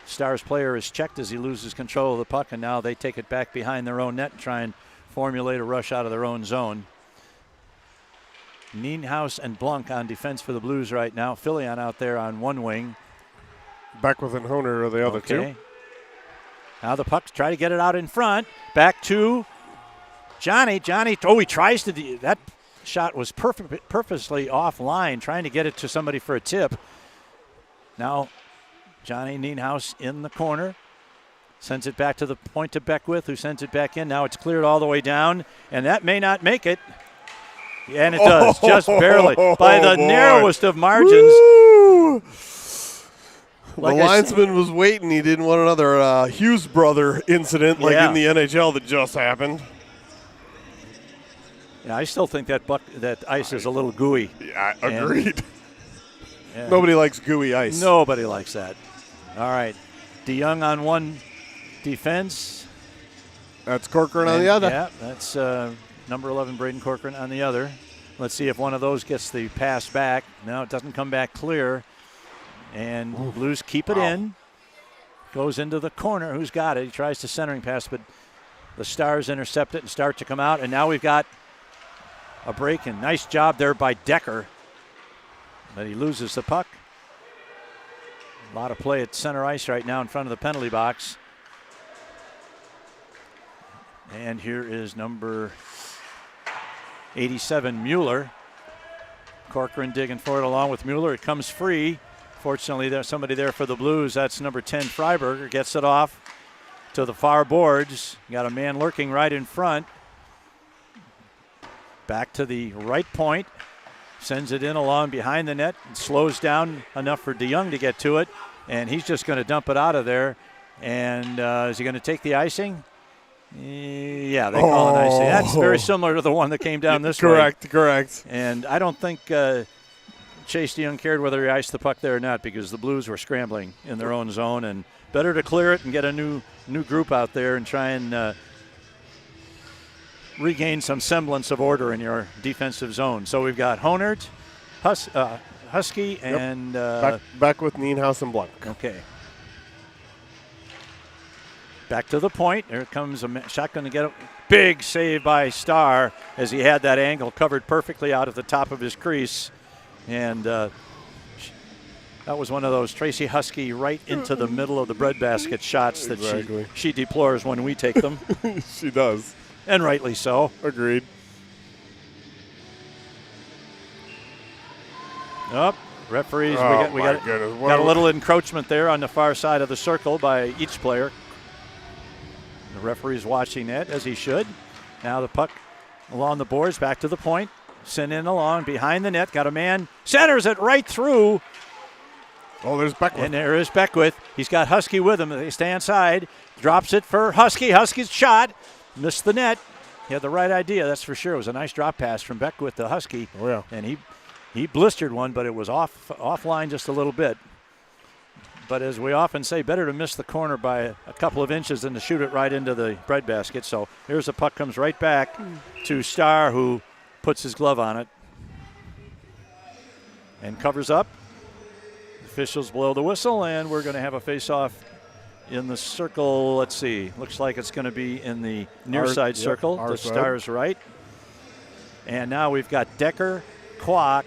Stars player is checked as he loses control of the puck, and now they take it back behind their own net and try and formulate a rush out of their own zone. Nienhuis and Blanc on defense for the Blues right now. Fillion out there on one wing. Beckwith and Honer are the other two. Now the puck, try to get it out in front. Back to Johnny. He tries to that shot was purposely offline, trying to get it to somebody for a tip. Now Johnny Nienhuis in the corner. Sends it back to the point to Beckwith, who sends it back in. Now it's cleared all the way down, and that may not make it. And it does, just barely, by the narrowest of margins. Woo! Like the linesman was waiting. He didn't want another Hughes brother incident like in the NHL that just happened. Yeah, I still think that ice is a little gooey. Yeah, agreed. Nobody likes gooey ice. Nobody likes that. All right, DeYoung on one defense. That's Corcoran on the other. Yeah, that's number 11, Braden Corcoran on the other. Let's see if one of those gets the pass back. No, it doesn't come back clear. And Blues keep it in. Goes into the corner. Who's got it? He tries to centering pass, but the Stars intercept it and start to come out. And now we've got a break, and nice job there by Decker. But he loses the puck. A lot of play at center ice right now in front of the penalty box. And here is number 87, Mueller. Corcoran digging for it along with Mueller. It comes free. Fortunately, there's somebody there for the Blues. That's number 10, Freiberger. Gets it off to the far boards. Got a man lurking right in front. Back to the right point. Sends it in along behind the net. And slows down enough for DeYoung to get to it. And he's just going to dump it out of there. And is he going to take the icing? Yeah, they call it icing. That's very similar to the one that came down this way. Correct. And I don't think Chase DeYoung cared whether he iced the puck there or not, because the Blues were scrambling in their own zone, and better to clear it and get a new group out there and try and regain some semblance of order in your defensive zone. So we've got Honert, Husky, and back with Nienhuis and Blanc. Okay. Back to the point. There comes a shot going to get a big save by Starr as he had that angle covered perfectly out of the top of his crease. And that was one of those Tracy Husky right into the middle of the breadbasket shots that she deplores when we take them. She does. And rightly so. Agreed. Oh, referees, we got a little encroachment there on the far side of the circle by each player. The referee's watching that, as he should. Now the puck along the boards, back to the point. Sent in along behind the net. Got a man. Centers it right through. Oh, there's Beckwith. And there is Beckwith. He's got Husky with him. They stay inside. Drops it for Husky. Husky's shot. Missed the net. He had the right idea, that's for sure. It was a nice drop pass from Beckwith to Husky. Oh, yeah. And he blistered one, but it was offline just a little bit. But as we often say, better to miss the corner by a couple of inches than to shoot it right into the breadbasket. So here's the puck, comes right back to Starr, who puts his glove on it. and covers up. Officials blow the whistle, and we're going to have a face-off in the circle. Let's see. Looks like it's going to be in the near side circle. The Stars right. And now we've got Decker, Kwok,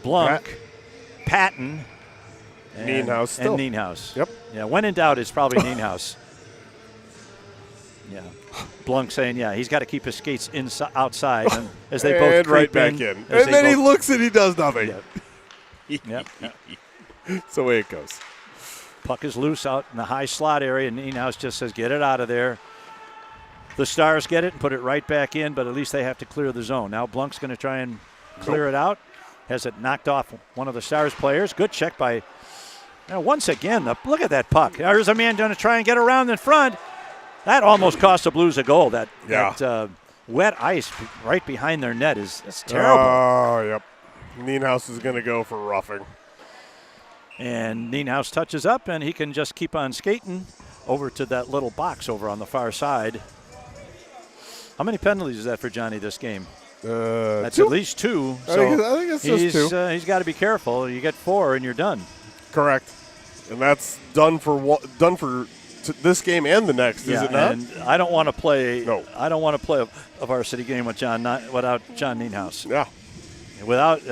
Blunk, Patton, and Nienhuis still. And Nienhuis. Yep. Yeah, when in doubt, it's probably Nienhuis. Yeah. Blunk saying, yeah, he's got to keep his skates outside. And as they both creep right back in. And then he looks and he does nothing. Yep. That's the way it goes. Puck is loose out in the high slot area, and Nienhuis just says, get it out of there. The Stars get it and put it right back in, but at least they have to clear the zone. Now Blunk's going to try and clear it out. Has it knocked off one of the Stars players. Good check by, once again, look at that puck. There's a man going to try and get around in front. That almost cost the Blues a goal. That wet ice right behind their net is terrible. Oh, yep. Nienhuis is going to go for roughing. And Nienhuis touches up, and he can just keep on skating over to that little box over on the far side. How many penalties is that for Johnny this game? That's 2? At least 2. I think it's just 2. He's got to be careful. You get 4 and you're done. Correct. And that's done for this game and the next, is it not? And I don't want to play. No. I don't want to play a varsity game without John Nienhuis. Yeah. Without,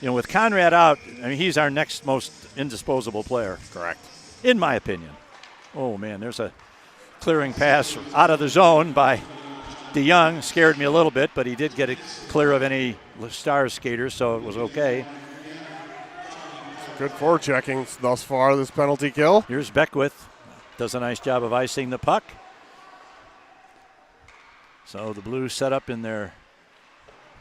with Conrad out, he's our next most indisposable player. Correct. In my opinion. Oh man, there's a clearing pass out of the zone by DeYoung. Scared me a little bit, but he did get it clear of any Stars skaters, so it was okay. Good forechecking thus far, this penalty kill. Here's Beckwith. Does a nice job of icing the puck. So the Blues set up in their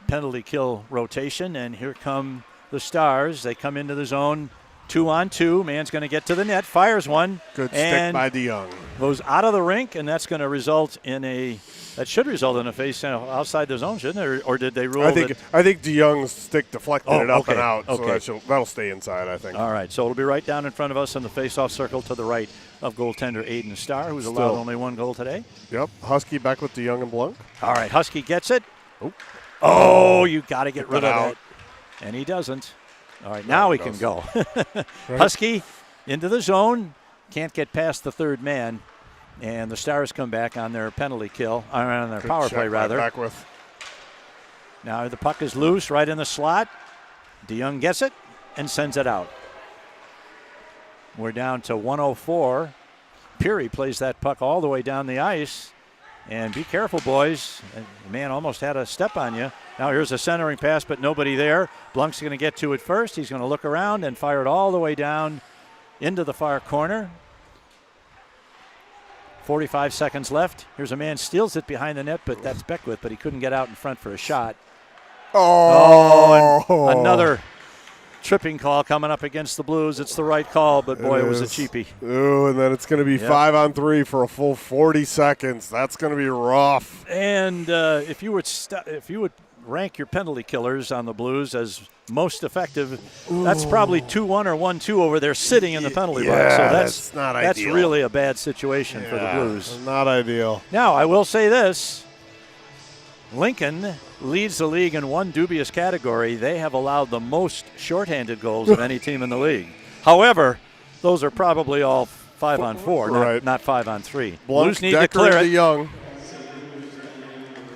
penalty kill rotation, and here come the Stars. They come into the zone 2-on-2. Man's going to get to the net, fires one. Good stick by DeYoung. Goes out of the rink, and that's going to result in that should result in a face outside the zone, shouldn't it? Or did they rule I think DeYoung's stick deflected it up and out, okay. So that'll stay inside, I think. All right, so it'll be right down in front of us in the face-off circle to the right of goaltender Aiden Starr, who's allowed only 1 goal today. Yep, Husky back with DeYoung and Blunk. All right, Husky gets it. Oh, you got to get rid of it. And he doesn't. All right, now he can go. Right. Husky into the zone. Can't get past the third man. And the Stars come back on their penalty kill, on their power play, rather. Back with. Now the puck is loose right in the slot. DeYoung gets it and sends it out. We're down to 104. Peary plays that puck all the way down the ice. And be careful, boys. The man almost had a step on you. Now here's a centering pass, but nobody there. Blunk's going to get to it first. He's going to look around and fire it all the way down into the far corner. 45 seconds left. Here's a man, steals it behind the net, but that's Beckwith, but he couldn't get out in front for a shot. And another tripping call coming up against the Blues. It's the right call, but boy, it was a cheapie. Ooh, and then it's going to be 5-on-3 for a full 40 seconds. That's going to be rough. And if you would rank your penalty killers on the Blues as most effective, that's probably 2-1 or 1-2 over there sitting in the penalty box. So that's not ideal. That's really a bad situation for the Blues. Not ideal. Now, I will say this. Lincoln leads the league in one dubious category. They have allowed the most shorthanded goals of any team in the league. However, those are probably all 5-on-4, not 5-on-3. Blues need to clear it. DeYoung.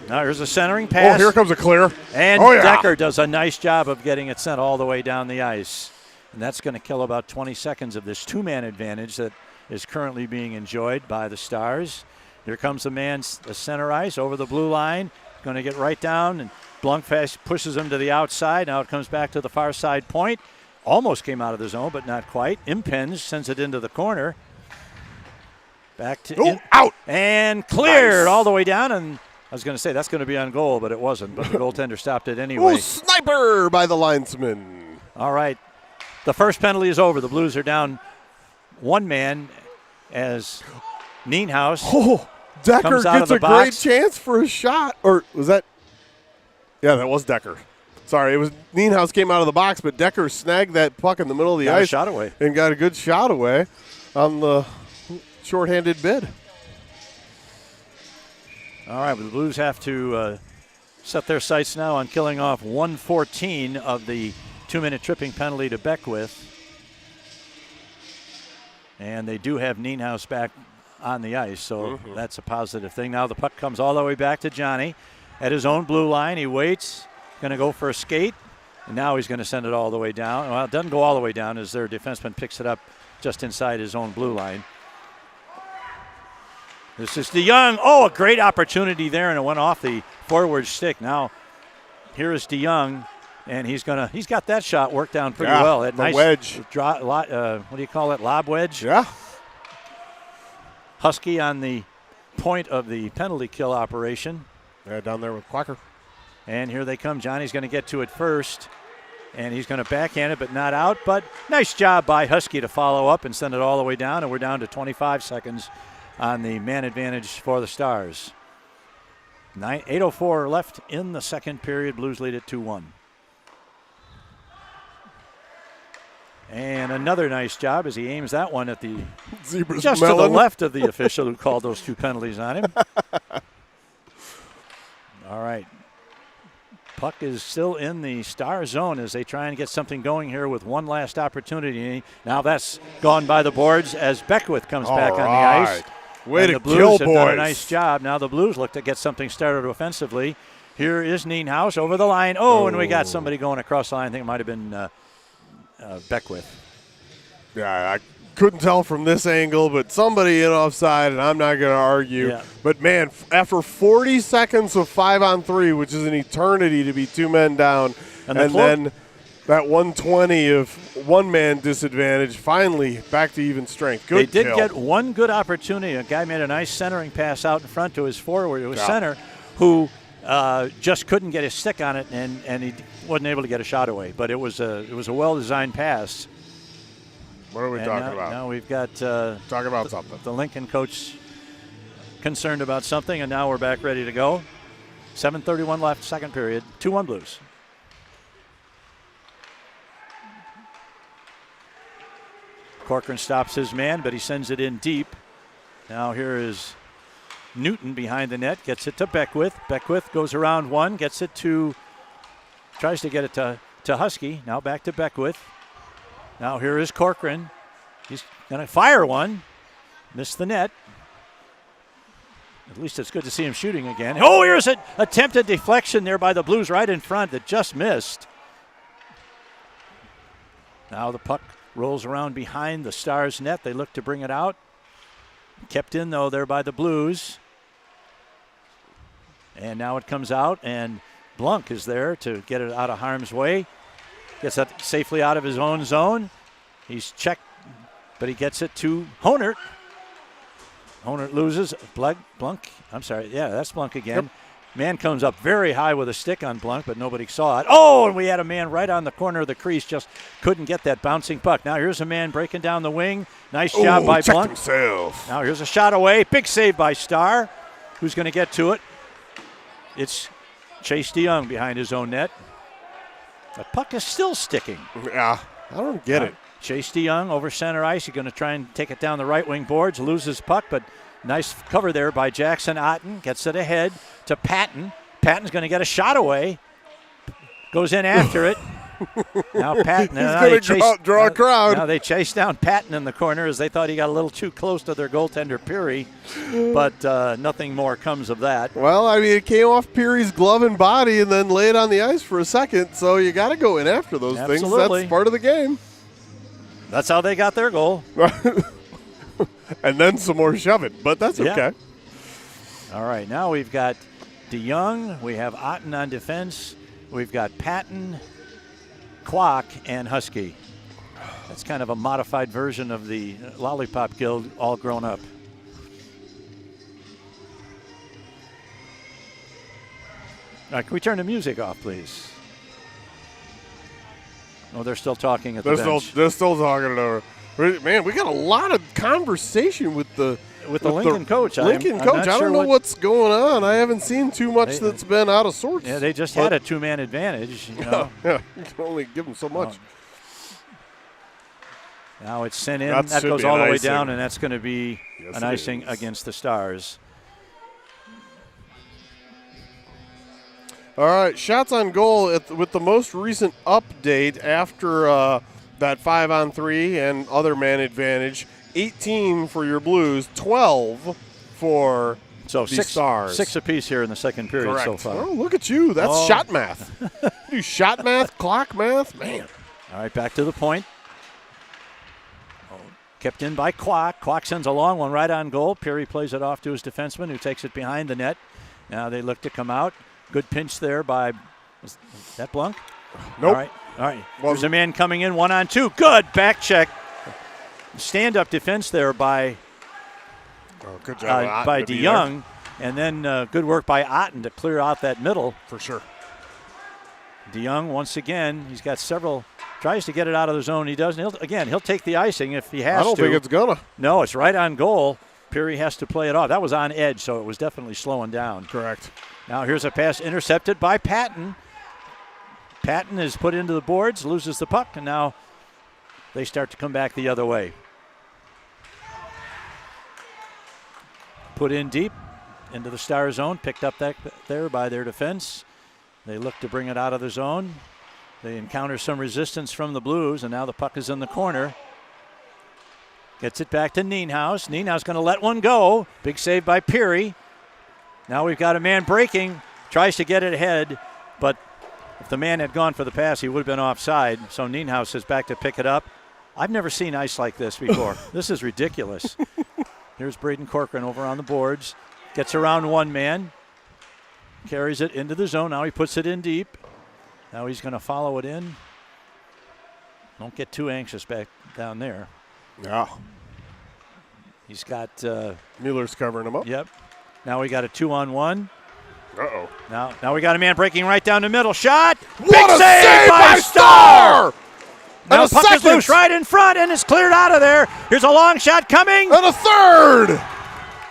Now here's a centering pass. Oh, here comes a clear. And Decker does a nice job of getting it sent all the way down the ice. And that's going to kill about 20 seconds of this two-man advantage that is currently being enjoyed by the Stars. Here comes the man, the center ice over the blue line. Going to get right down, and Blunkfest pushes him to the outside. Now it comes back to the far side point. Almost came out of the zone, but not quite. Impens sends it into the corner. Back to out and cleared all the way down. And I was going to say that's going to be on goal, but it wasn't. But the goaltender stopped it anyway. Sniper by the linesman. All right, the first penalty is over. The Blues are down 1 man as Nienhuis. Decker gets a great chance for a shot. Or was that? Yeah, that was Decker. Sorry, it was Nienhuis came out of the box, but Decker snagged that puck in the middle of the ice shot away. And got a good shot away on the shorthanded bid. All right, well, the Blues have to set their sights now on killing off 114 of the 2-minute tripping penalty to Beckwith. And they do have Nienhuis back on the ice, so that's a positive thing. Now the puck comes all the way back to Johnny at his own blue line. He waits, going to go for a skate, and now he's going to send it all the way down. Well, it doesn't go all the way down as their defenseman picks it up just inside his own blue line. This is DeYoung. Oh, a great opportunity there, and it went off the forward stick. Now here is DeYoung, and he's got that shot worked down pretty well. That nice wedge. What do you call it? Lob wedge? Yeah. Husky on the point of the penalty kill operation. Yeah, down there with Quacker. And here they come. Johnny's going to get to it first, and he's going to backhand it, but not out. But nice job by Husky to follow up and send it all the way down, and we're down to 25 seconds on the man advantage for the Stars. 8:04 left in the second period. Blues lead at 2-1. And another nice job as he aims that one at the Zebra's just melon. to the left of the official who called those 2 penalties on him. All right. Puck is still in the Star zone as they try and get something going here with one last opportunity. Now that's gone by the boards as Beckwith comes back on the ice. Way and to the Blues kill, have done a boys. nice job. Now the Blues look to get something started offensively. Here is Nienhuis over the line. And we got somebody going across the line. I think it might have been Beckwith. Yeah, I couldn't tell from this angle, but somebody in offside, and I'm not going to argue. Yeah. But, man, after 40 seconds of 5-on-3, which is an eternity to be 2 men down, and then that 120 of one-man disadvantage, finally back to even strength. Good They did kill. get one good opportunity. A guy made a nice centering pass out in front to his forward. It was center who just couldn't get his stick on it, and he wasn't able to get a shot away. But it was a well-designed pass. What are we talking about? Now we've got Talk about something. The Lincoln coach concerned about something, and now we're back ready to go. 7:31 left, second period. 2-1 Blues. Corcoran stops his man, but he sends it in deep. Now here is Newton behind the net, gets it to Beckwith. Beckwith goes around one, gets it tries to get it to Husky. Now back to Beckwith. Now here is Corcoran. He's going to fire one. Missed the net. At least it's good to see him shooting again. Oh, here's an attempted deflection there by the Blues right in front that just missed. Now the puck rolls around behind the Stars' net. They look to bring it out. Kept in, though, there by the Blues. And now it comes out, and Blunk is there to get it out of harm's way. Gets it safely out of his own zone. He's checked, but he gets it to Honert. Honert loses. Blunk, I'm sorry. Yeah, that's Blunk again. Yep. Man comes up very high with a stick on Blunk, but nobody saw it. Oh, and we had a man right on the corner of the crease, just couldn't get that bouncing puck. Now here's a man breaking down the wing. Nice job by Blunk. Himself. Now here's a shot away. Big save by Starr. Who's going to get to it? It's Chase DeYoung behind his own net. The puck is still sticking. Yeah, I don't get it. Chase DeYoung over center ice. He's going to try and take it down the right wing boards. Loses puck, but nice cover there by Jackson Otten. Gets it ahead to Patton. Patton's going to get a shot away. Goes in after it. Now Patton. He's going to draw a crowd. Now they chase down Patton in the corner as they thought he got a little too close to their goaltender, Peary. But nothing more comes of that. Well, I mean, it came off Peary's glove and body and then laid on the ice for a second, so you got to go in after those things. That's part of the game. That's how they got their goal. And then some more shoving, but that's okay. All right, now we've got DeYoung. We have Otten on defense. We've got Patton, Kwok, and Husky. That's kind of a modified version of the Lollipop Guild all grown up. All right, can we turn the music off, please? Oh, they're still talking at the bench. They're still talking it over. Man, we got a lot of conversation with the Lincoln coach. Lincoln coach. I don't know what's going on. I haven't seen too much that's been out of sorts. Yeah, they just had a two-man advantage. You know? Yeah, you can only give them so much. Now it's sent in. That goes all the way down, and that's going to be an icing against the Stars. All right, shots on goal with the most recent update after that 5-on-3 and other man advantage. 18 for your Blues, 12 for the Stars. 6 apiece here in the second period. Correct. So far. Oh, look at you. That's shot math. Do shot math, clock math, man. All right, back to the point. Kept in by Kwok. Kwok sends a long one right on goal. Peary plays it off to his defenseman, who takes it behind the net. Now they look to come out. Good pinch there by, is that Blunk? Nope. All right. There's a man coming in 1-on-2. Good back check. Stand-up defense there by good job by DeYoung. And then good work by Otten to clear out that middle. For sure. DeYoung, once again, he's got several, tries to get it out of the zone. He doesn't. He'll take the icing if he has to. I don't think it's gonna. No, it's right on goal. Peary has to play it off. That was on edge, so it was definitely slowing down. Correct. Now here's a pass intercepted by Patton. Patton is put into the boards, loses the puck, and now they start to come back the other way. Put in deep into the Star zone, picked up there by their defense. They look to bring it out of the zone. They encounter some resistance from the Blues, and now the puck is in the corner. Gets it back to Nienhaus. Nienhaus going to let one go. Big save by Peary. Now we've got a man breaking. Tries to get it ahead, but if the man had gone for the pass, he would have been offside. So Nienhaus is back to pick it up. I've never seen ice like this before. This is ridiculous. Here's Braden Corcoran over on the boards. Gets around one man. Carries it into the zone. Now he puts it in deep. Now he's going to follow it in. Don't get too anxious back down there. Yeah. He's got... Mueller's covering him up. Yep. Now we got a 2-on-1. Uh-oh. Now we got a man breaking right down the middle. Shot! What Big a save by Star! Now And a puck is second. loose right in front, and it's cleared out of there. Here's a long shot coming. And a third!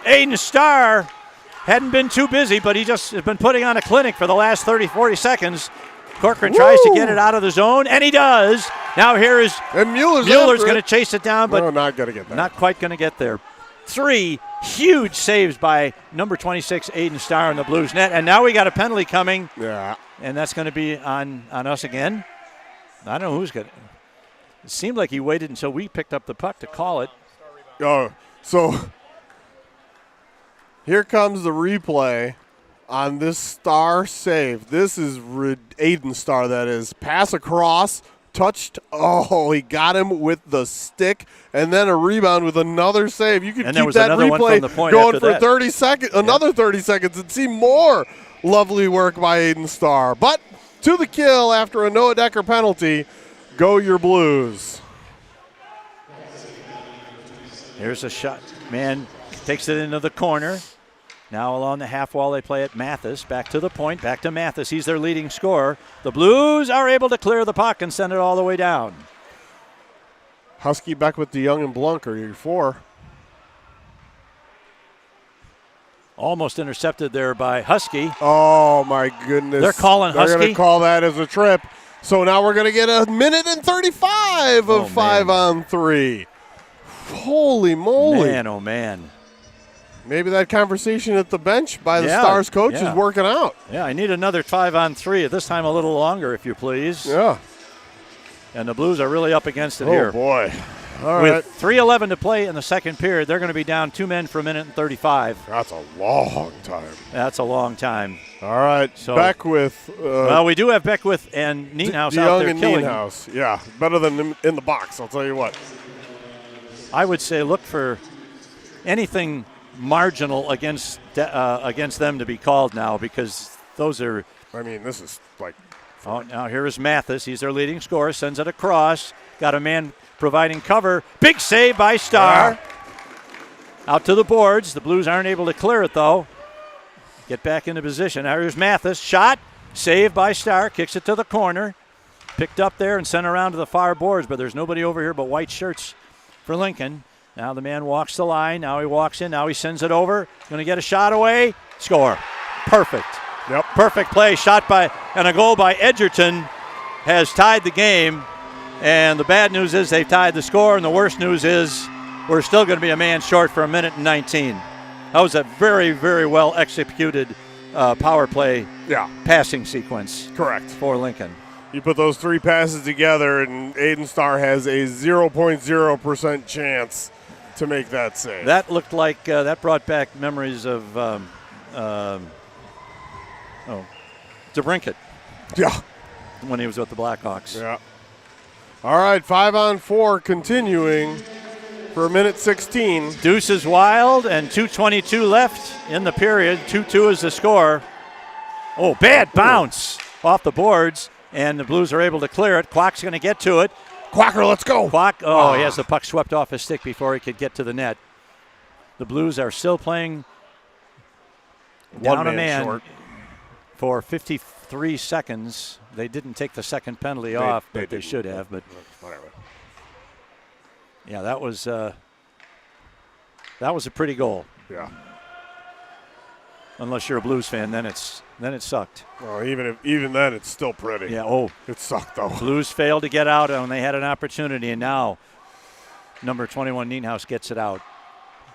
Aiden Starr hadn't been too busy, but he just has been putting on a clinic for the last 30, 40 seconds. Corcoran tries to get it out of the zone, and he does. Now here is and Mueller's going to chase it down, but not going to get there. Not quite going to get there. 3 huge saves by number 26, Aiden Starr in the Blues net, and now we got a penalty coming. Yeah. And that's going to be on us again. I don't know who's going to. It seemed like he waited until we picked up the puck to call it. Oh, so here comes the replay on this Star save. This is Aiden Starr, that is. Pass across, touched. Oh, he got him with the stick, and then a rebound with another save. You could and keep that replay going for 30 seconds, another 30 seconds, and see more lovely work by Aiden Starr. But to the kill after a Noah Decker penalty. Go your Blues. Here's a shot. Man takes it into the corner. Now along the half wall they play it. Mathis back to the point. Back to Mathis. He's their leading scorer. The Blues are able to clear the puck and send it all the way down. Husky back with DeYoung and Blunk are your 4. Almost intercepted there by Husky. Oh, my goodness. They're calling Husky. They're going to call that as a trip. So now we're going to get a minute and 35 of 5-on-3. Holy moly. Man, oh, man. Maybe that conversation at the bench by the Stars coach is working out. Yeah, I need another 5-on-3, at this time a little longer, if you please. Yeah. And the Blues are really up against it here. Oh, boy. All With right. 3:11 to play in the second period, they're going to be down 2 men for a minute and 35. That's a long time. That's a long time. All right, so, Beckwith. Well, we do have Beckwith and Nienhaus out there and killing. Nienhaus, yeah. Better than in the box, I'll tell you what. I would say look for anything marginal against them to be called now, because those are... I mean, this is like... Oh, now here is Mathis. He's their leading scorer. Sends it across. Got a man providing cover. Big save by Starr. Out to the boards. The Blues aren't able to clear it, though. Get back into position. Now here's Mathis. Shot. Saved by Starr. Kicks it to the corner. Picked up there and sent around to the far boards, but there's nobody over here but white shirts for Lincoln. Now the man walks the line. Now he walks in. Now he sends it over. Going to get a shot away. Score. Perfect. Yep. Perfect play. Shot by, and a goal by Edgerton has tied the game. And the bad news is they've tied the score, and the worst news is we're still going to be a man short for a minute and 19. That was a very, very well executed power play Yeah, passing sequence correct. for Lincoln. You put those 3 passes together, and Aiden Starr has a 0.0% chance to make that save. That looked like that brought back memories of DeBrincat Yeah. when he was with the Blackhawks. Yeah. All right, 5-on-4 continuing for 1:16. Deuce is wild, and 2:22 left in the period. 2-2 is the score. Oh, bad bounce off the boards, and the Blues are able to clear it. Kwak's going to get to it. Quacker, let's go. Kwak, he has the puck swept off his stick before he could get to the net. The Blues are still playing down a man short. for 53 seconds. They didn't take the second penalty off, but they should have. But whatever. yeah, that was a pretty goal. Yeah. Unless you're a Blues fan, then it sucked. Well, even then, it's still pretty. Yeah. Oh, It sucked though. Blues failed to get out when they had an opportunity, and now number 21 Nienhuis gets it out.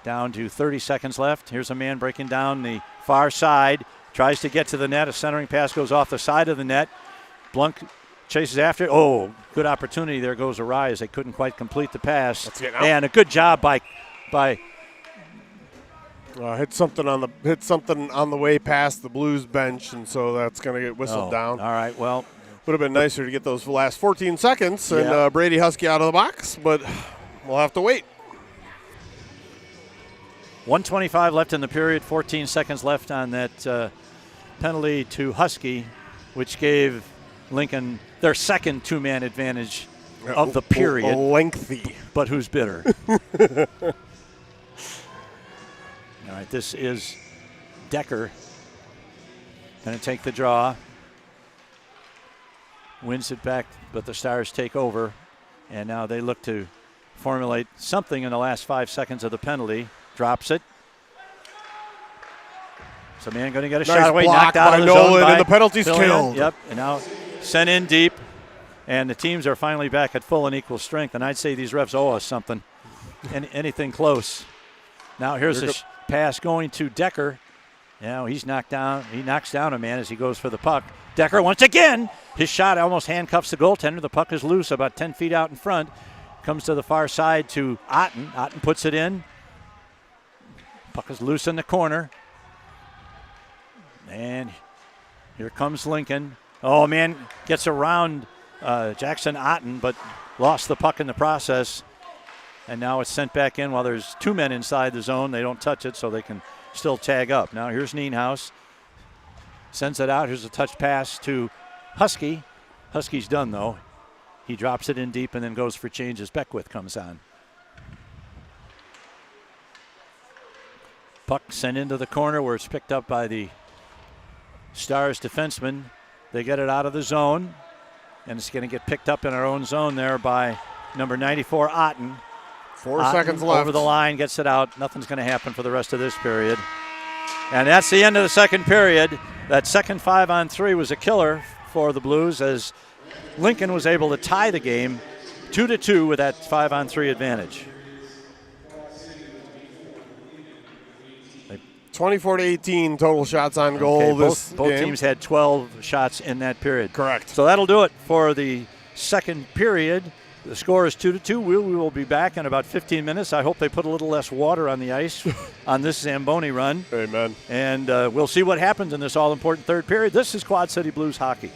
Down to 30 seconds left. Here's a man breaking down the far side, tries to get to the net. A centering pass goes off the side of the net. Blunk chases after it. Oh, good opportunity there goes awry as they couldn't quite complete the pass. Let's get out. And a good job by Hit something on the way past the Blues bench, and so that's going to get whistled down. All right, well. Would have been nicer to get those last 14 seconds and Yeah. Brady Husky out of the box, but we'll have to wait. 1:25 left in the period, 14 seconds left on that penalty to Husky, which gave Lincoln their second two-man advantage of the period. Lengthy. But who's bitter? All right, this is Decker. Going to take the draw. Wins it back, but the Stars take over. And now they look to formulate something in the last 5 seconds of the penalty. Drops it. So man going to get a shot away, knocked out of the zone Nolan, by and the penalty's Fillion. killed. Yep, and now sent in deep. And the teams are finally back at full and equal strength. And I'd say these refs owe us something. Anything close. Now here's a pass going to Decker. Now he's knocked down. He knocks down a man as he goes for the puck. Decker once again. His shot almost handcuffs the goaltender. The puck is loose about 10 feet out in front. Comes to the far side to Otten. Otten puts it in. Puck is loose in the corner. And here comes Lincoln. Oh, man, gets around Jackson Otten, but lost the puck in the process. And now it's sent back in while there's two men inside the zone. They don't touch it, so they can still tag up. Now here's Nienhuis. Sends it out. Here's a touch pass to Husky. Husky's done, though. He drops it in deep and then goes for change as Beckwith comes on. Puck sent into the corner where it's picked up by the Stars defenseman. They get it out of the zone, and it's going to get picked up in our own zone there by number 94, Otten. 4 Otten seconds left. over the line, gets it out. Nothing's going to happen for the rest of this period. And that's the end of the second period. That second 5-on-3 was a killer for the Blues as Lincoln was able to tie the game 2-2 with that 5-on-3 advantage. 24-18 total shots on goal. Okay, This both game. teams had 12 shots in that period. Correct. So that'll do it for the second period. The score is 2-2. We will be back in about 15 minutes. I hope they put a little less water on the ice on this Zamboni run. Amen. And we'll see what happens in this all-important third period. This is Quad City Blues hockey.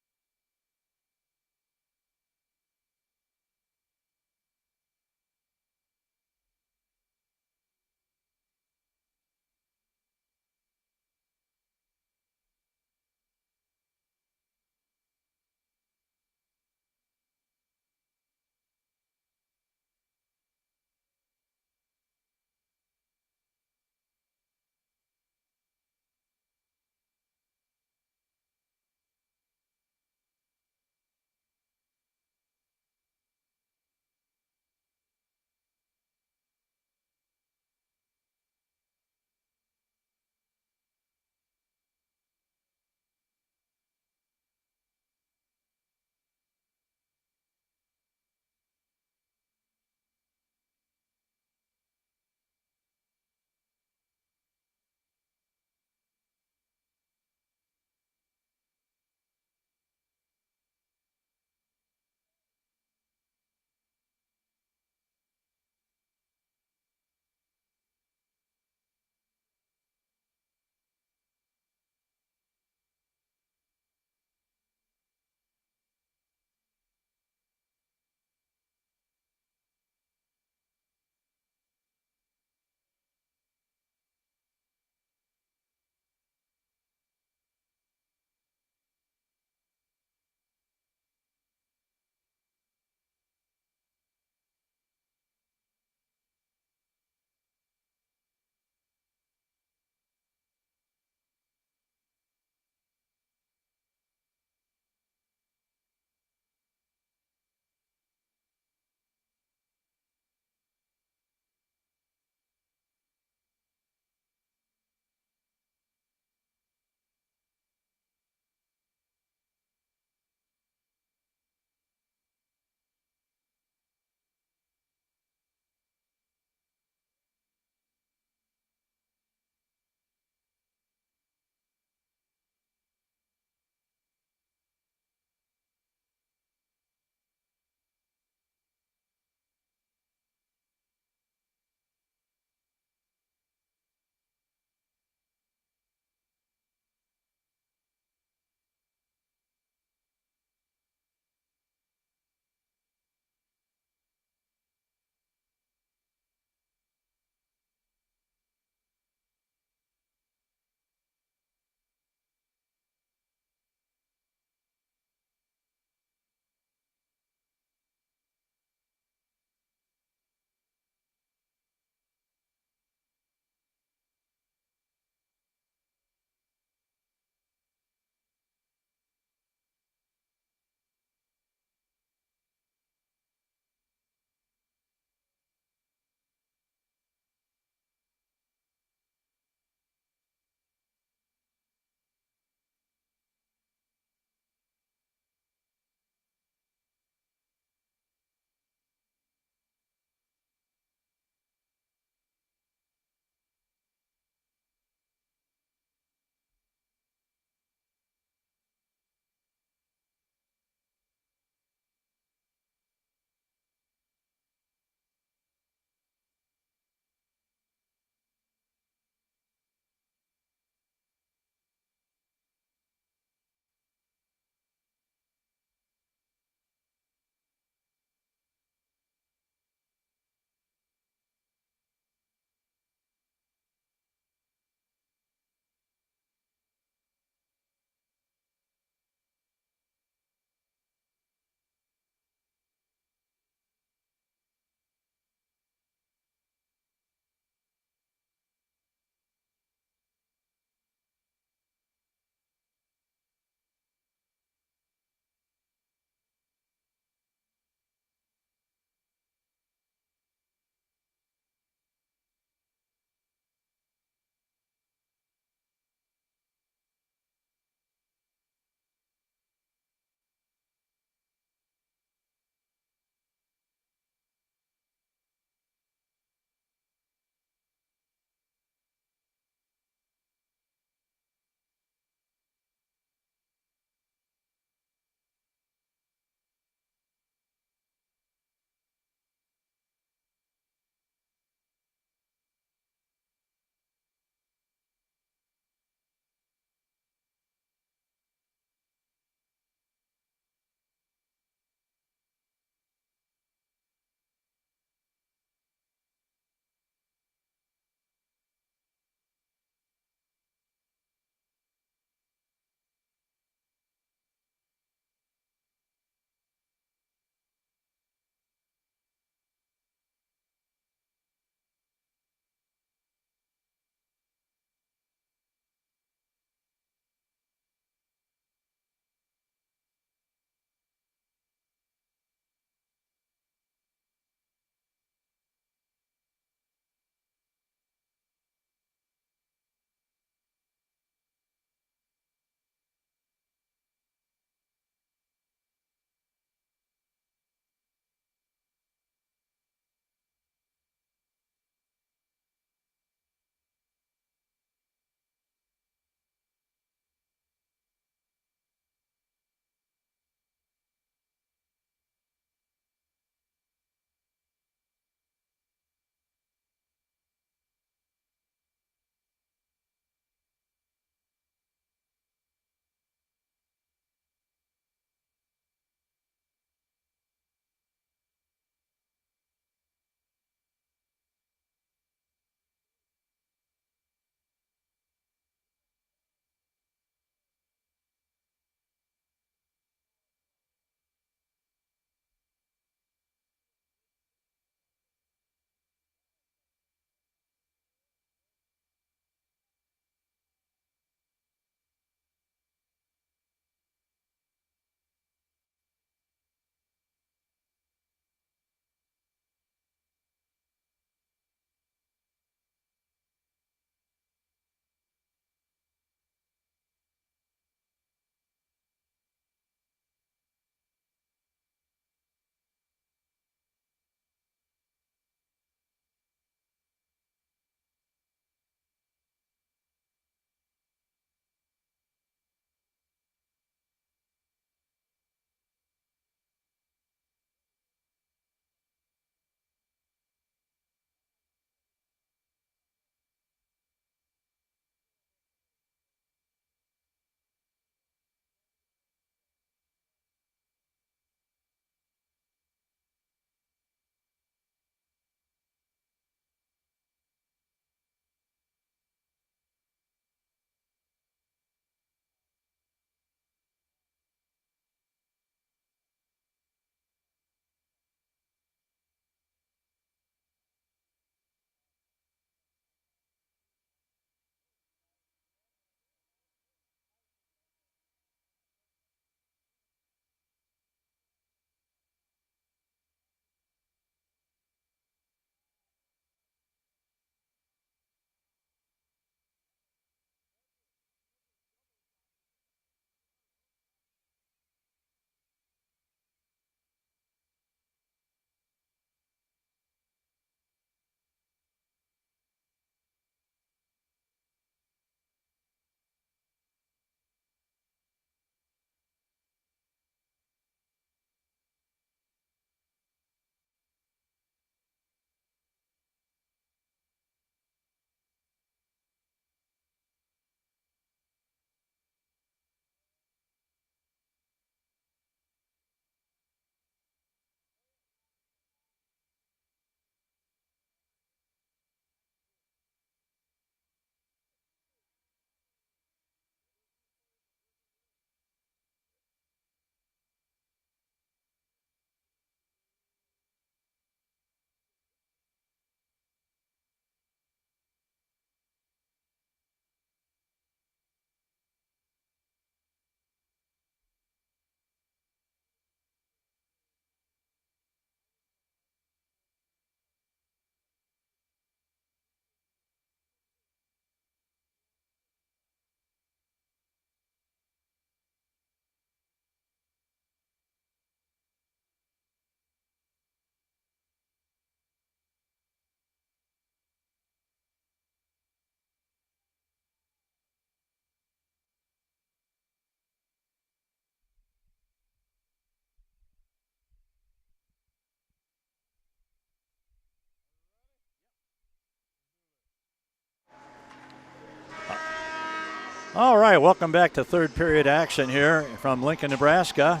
All right, welcome back to third period action here from Lincoln, Nebraska.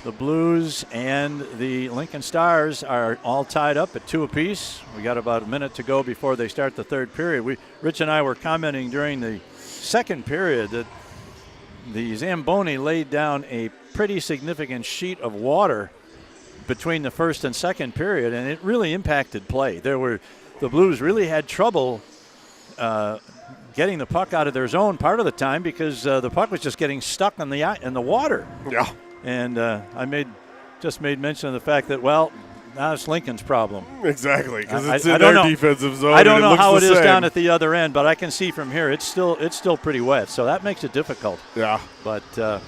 The Blues and the Lincoln Stars are all tied up at 2 apiece. We got about a minute to go before they start the third period. Rich and I were commenting during the second period that the Zamboni laid down a pretty significant sheet of water between the first and second period, and it really impacted play. The Blues really had trouble getting the puck out of their zone part of the time because the puck was just getting stuck in the water. Yeah. And I just made mention of the fact that, well, now it's Lincoln's problem. Exactly, because it's I in don't their know. defensive zone. I don't know how it is same. down at the other end, but I can see from here it's still pretty wet, so that makes it difficult. Yeah. But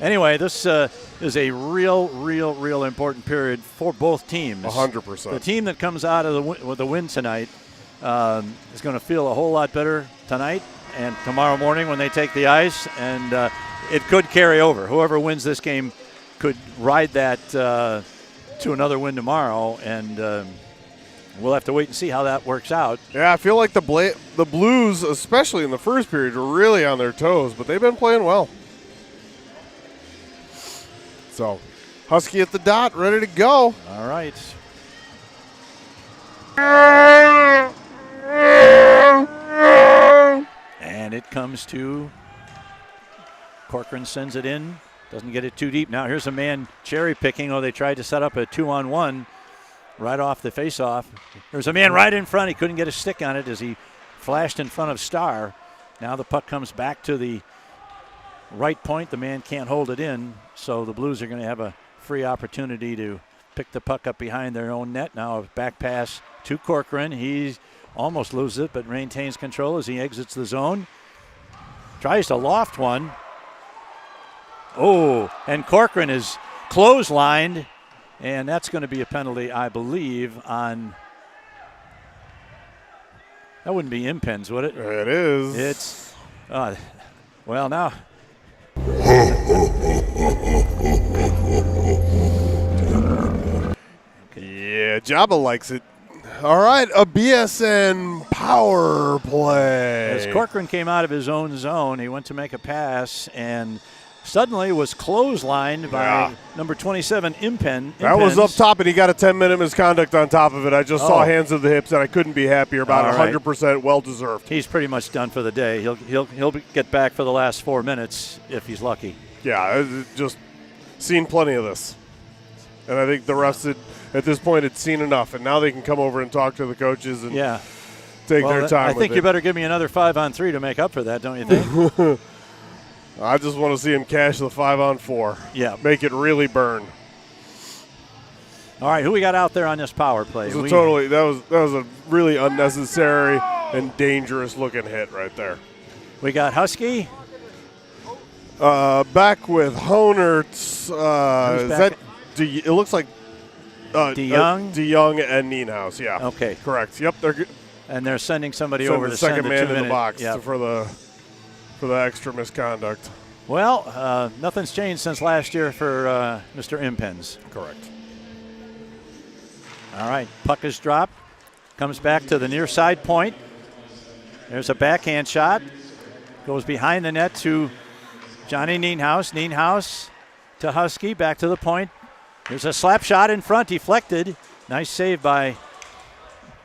anyway, this is a real important period for both teams. 100%. The team that comes out of with the win tonight is going to feel a whole lot better tonight and tomorrow morning when they take the ice, and it could carry over. Whoever wins this game could ride that to another win tomorrow, and we'll have to wait and see how that works out. Yeah, I feel like the Blues, especially in the first period, were really on their toes, but they've been playing well. So, Husky at the dot, ready to go. All right. And it comes to Corcoran, sends it in, doesn't get it too deep. Now here's a man cherry picking. Oh, they tried to set up a 2-on-1 right off the faceoff. There's a man right in front. He couldn't get a stick on it as he flashed in front of Starr. Now the puck comes back to the right point. The man can't hold it in, so the Blues are going to have a free opportunity to pick the puck up behind their own net. Now a back pass to Corcoran. He almost loses it, but maintains control as he exits the zone. Tries to loft one. Oh, and Corcoran is clotheslined, and that's going to be a penalty, I believe, on. That wouldn't be Impens, would it? It is. It's. Well, now. Yeah, Jabba likes it. All right, a BSN power play. As Corcoran came out of his own zone, he went to make a pass and suddenly was clotheslined by number 27, Impens. That was up top, and he got a 10-minute misconduct on top of it. I just saw hands of the hips, and I couldn't be happier about it. 100% well-deserved. He's pretty much done for the day. He'll get back for the last 4 minutes if he's lucky. Yeah, just seen plenty of this. And I think the refs at this point had seen enough, and now they can come over and talk to the coaches and take their time. I think you better give me another 5-on-3 to make up for that, don't you think? I just want to see him cash the 5-on-4. Yeah. Make it really burn. All right, who we got out there on this power play? That was a really unnecessary and dangerous looking hit right there. We got Husky. Back with Honertz. It looks like DeYoung? DeYoung and Nienhuis, yeah. Okay. Correct. Yep. They're sending somebody over to send the second man in the box yep. for the extra misconduct. Well, nothing's changed since last year for Mr. Impens. Correct. All right, puck is dropped. Comes back to the near side point. There's a backhand shot. Goes behind the net to Johnny Nienhuis. Nienhuis to Husky, back to the point. There's a slap shot in front, deflected. Nice save by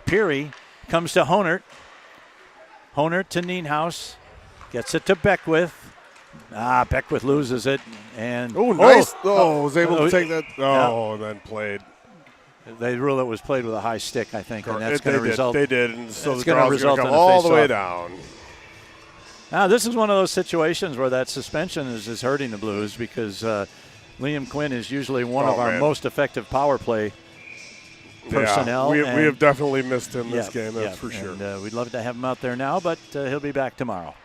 Peary. Comes to Honert. Honert to Nienhuis. Gets it to Beckwith. Beckwith loses it. And nice. Was able to take that. And then played. They rule it was played with a high stick, I think, and that's going to result. They did, and so it's the going to result in all the way down. Now, this is one of those situations where that suspension is hurting the Blues because Liam Quinn is usually one of our most effective power play personnel. Yeah, we have definitely missed him this game, that's for sure. And we'd love to have him out there now, but he'll be back tomorrow.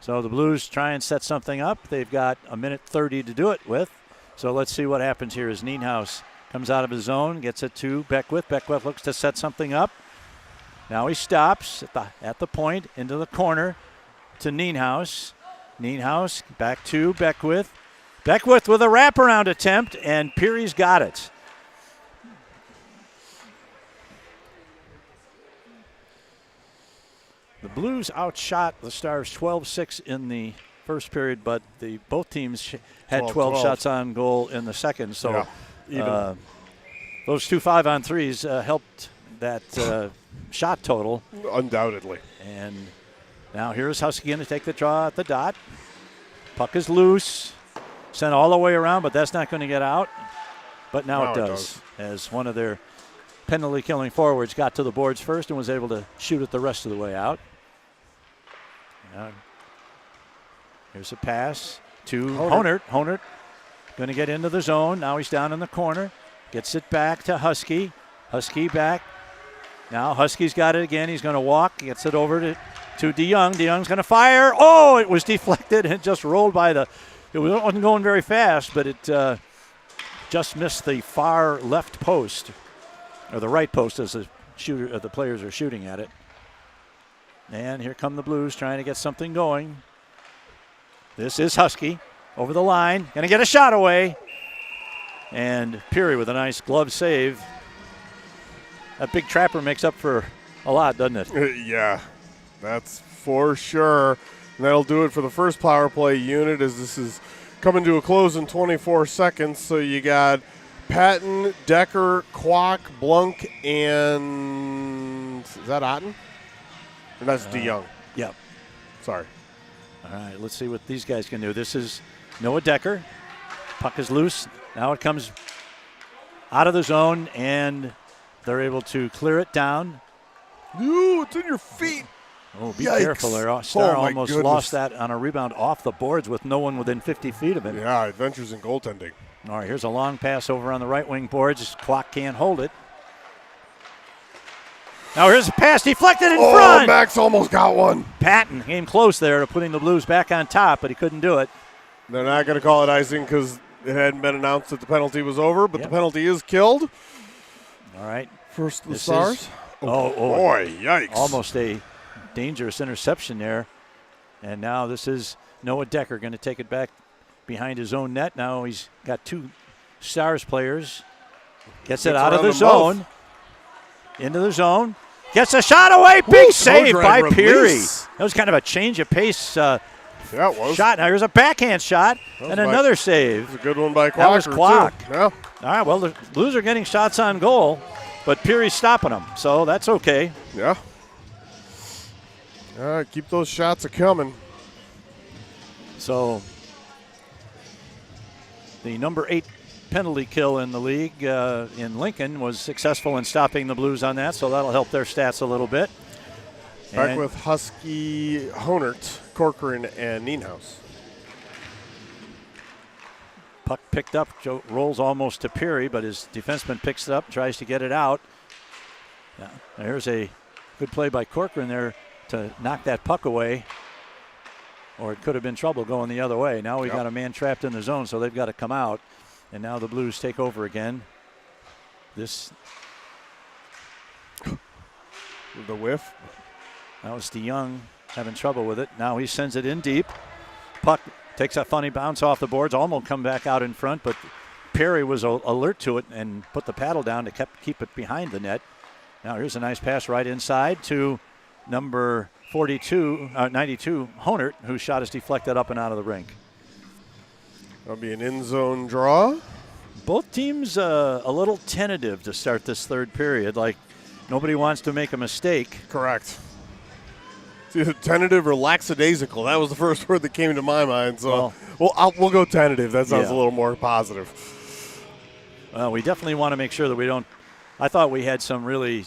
So the Blues try and set something up. They've got a minute 30 to do it with. So let's see what happens here as Nienhuis comes out of his zone, gets it to Beckwith. Beckwith looks to set something up. Now he stops at the point, into the corner to Nienhuis. Nienhuis back to Beckwith. Beckwith with a wraparound attempt, and Peary's got it. The Blues outshot the Stars 12-6 in the first period, but both teams had 12 shots on goal in the second. So those 2 5-on-3s helped that shot total. Undoubtedly. And now here's Husky going to take the draw at the dot. Puck is loose. Sent all the way around, but that's not going to get out. But now it does, as one of their penalty-killing forwards got to the boards first and was able to shoot it the rest of the way out. Here's a pass to Honert. Honert going to get into the zone. Now he's down in the corner. Gets it back to Husky. Husky back. Now Husky's got it again. He's going to walk. Gets it over to DeYoung. DeYoung's going to fire. Oh, it was deflected and just rolled by the... It wasn't going very fast, but it just missed the far left post, or the right post as the players are shooting at it. And here come the Blues trying to get something going. This is Husky over the line. Going to get a shot away. And Peary with a nice glove save. That big trapper makes up for a lot, doesn't it? Yeah, that's for sure. And that'll do it for the first power play unit, as this is coming to a close in 24 seconds. So you got Patton, Decker, Kwok, Blunk, and is that Otten? Or that's DeYoung. Yep. Sorry. All right, let's see what these guys can do. This is Noah Decker. Puck is loose. Now it comes out of the zone, and they're able to clear it down. Ooh, it's in your feet. Oh, be Yikes. careful there. Star almost goodness. lost that on a rebound off the boards with no one within 50 feet of it. Yeah, adventures in goaltending. All right, here's a long pass over on the right wing boards. Kwok can't hold it. Now here's a pass deflected in front. Max almost got one. Patton came close there to putting the Blues back on top, but he couldn't do it. They're not going to call it icing because it hadn't been announced that the penalty was over, but the penalty is killed. All right. First the Stars. Oh, boy, yikes. Almost a dangerous interception there. And now this is Noah Decker going to take it back behind his own net. Now he's got 2 Stars players. Gets it out of the zone. Into the zone. Gets a shot away. Big save by Peary. That was kind of a change of pace yeah, it was. shot. Now here's a backhand shot and another save. It was a good one by Kwok. That was Kwok. Yeah. All right, well, the Blues are getting shots on goal, but Peary's stopping them, so that's okay. Yeah. All right, keep those shots a-coming. So the number 8 penalty kill in the league in Lincoln was successful in stopping the Blues on that, so that'll help their stats a little bit. Back with Husky, Honert, Corcoran, and Nienhuis. Puck picked up, rolls almost to Peary, but his defenseman picks it up, tries to get it out. Yeah, there's a good play by Corcoran there to knock that puck away, or it could have been trouble going the other way. Now we got a man trapped in the zone, so they've got to come out, and now the Blues take over again. The whiff. That was DeYoung having trouble with it. Now he sends it in deep. Puck takes a funny bounce off the boards, almost come back out in front, but Peary was alert to it and put the paddle down to keep it behind the net. Now here's a nice pass right inside to number 92, Honert, whose shot is deflected up and out of the rink. That'll be an in-zone draw. Both teams a little tentative to start this third period, like nobody wants to make a mistake. Correct. It's either tentative or lackadaisical. That was the first word that came to my mind. So we'll go tentative. That sounds a little more positive. Well, we definitely want to make sure that we don't. I thought we had some really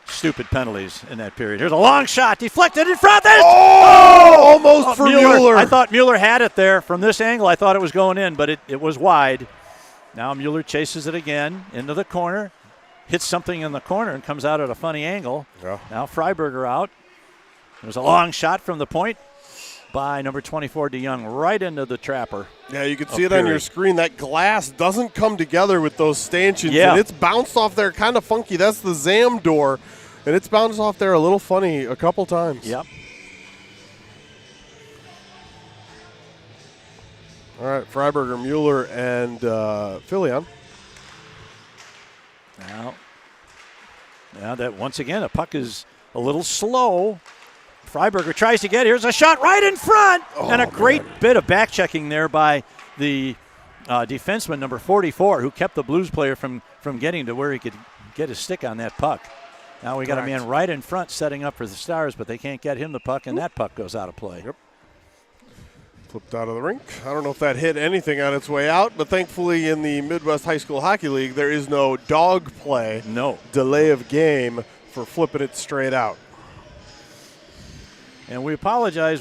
stupid penalties in that period. Here's a long shot, deflected in front. Almost for Mueller. I thought Mueller had it there from this angle. I thought it was going in, but it was wide. Now Mueller chases it again into the corner, hits something in the corner and comes out at a funny angle. Yeah. Now Freiberger out. There's a long shot from the point by number 24 DeYoung right into the trapper. Yeah, you can see it on your screen. That glass doesn't come together with those stanchions, and it's bounced off there kind of funky. That's the Zam door, and it's bounced off there a little funny a couple times. Yep. All right, Freiberger, Mueller, and Filion. Now that once again, a puck is a little slow. Freiberger tries to get. Here's a shot right in front. And a great bit of back checking there by the defenseman, number 44, who kept the Blues player from getting to where he could get his stick on that puck. Now we got a man right in front setting up for the Stars, but they can't get him the puck, and that puck goes out of play. Yep. Flipped out of the rink. I don't know if that hit anything on its way out, but thankfully in the Midwest High School Hockey League, there is no dog play, no delay of game for flipping it straight out. And we apologize.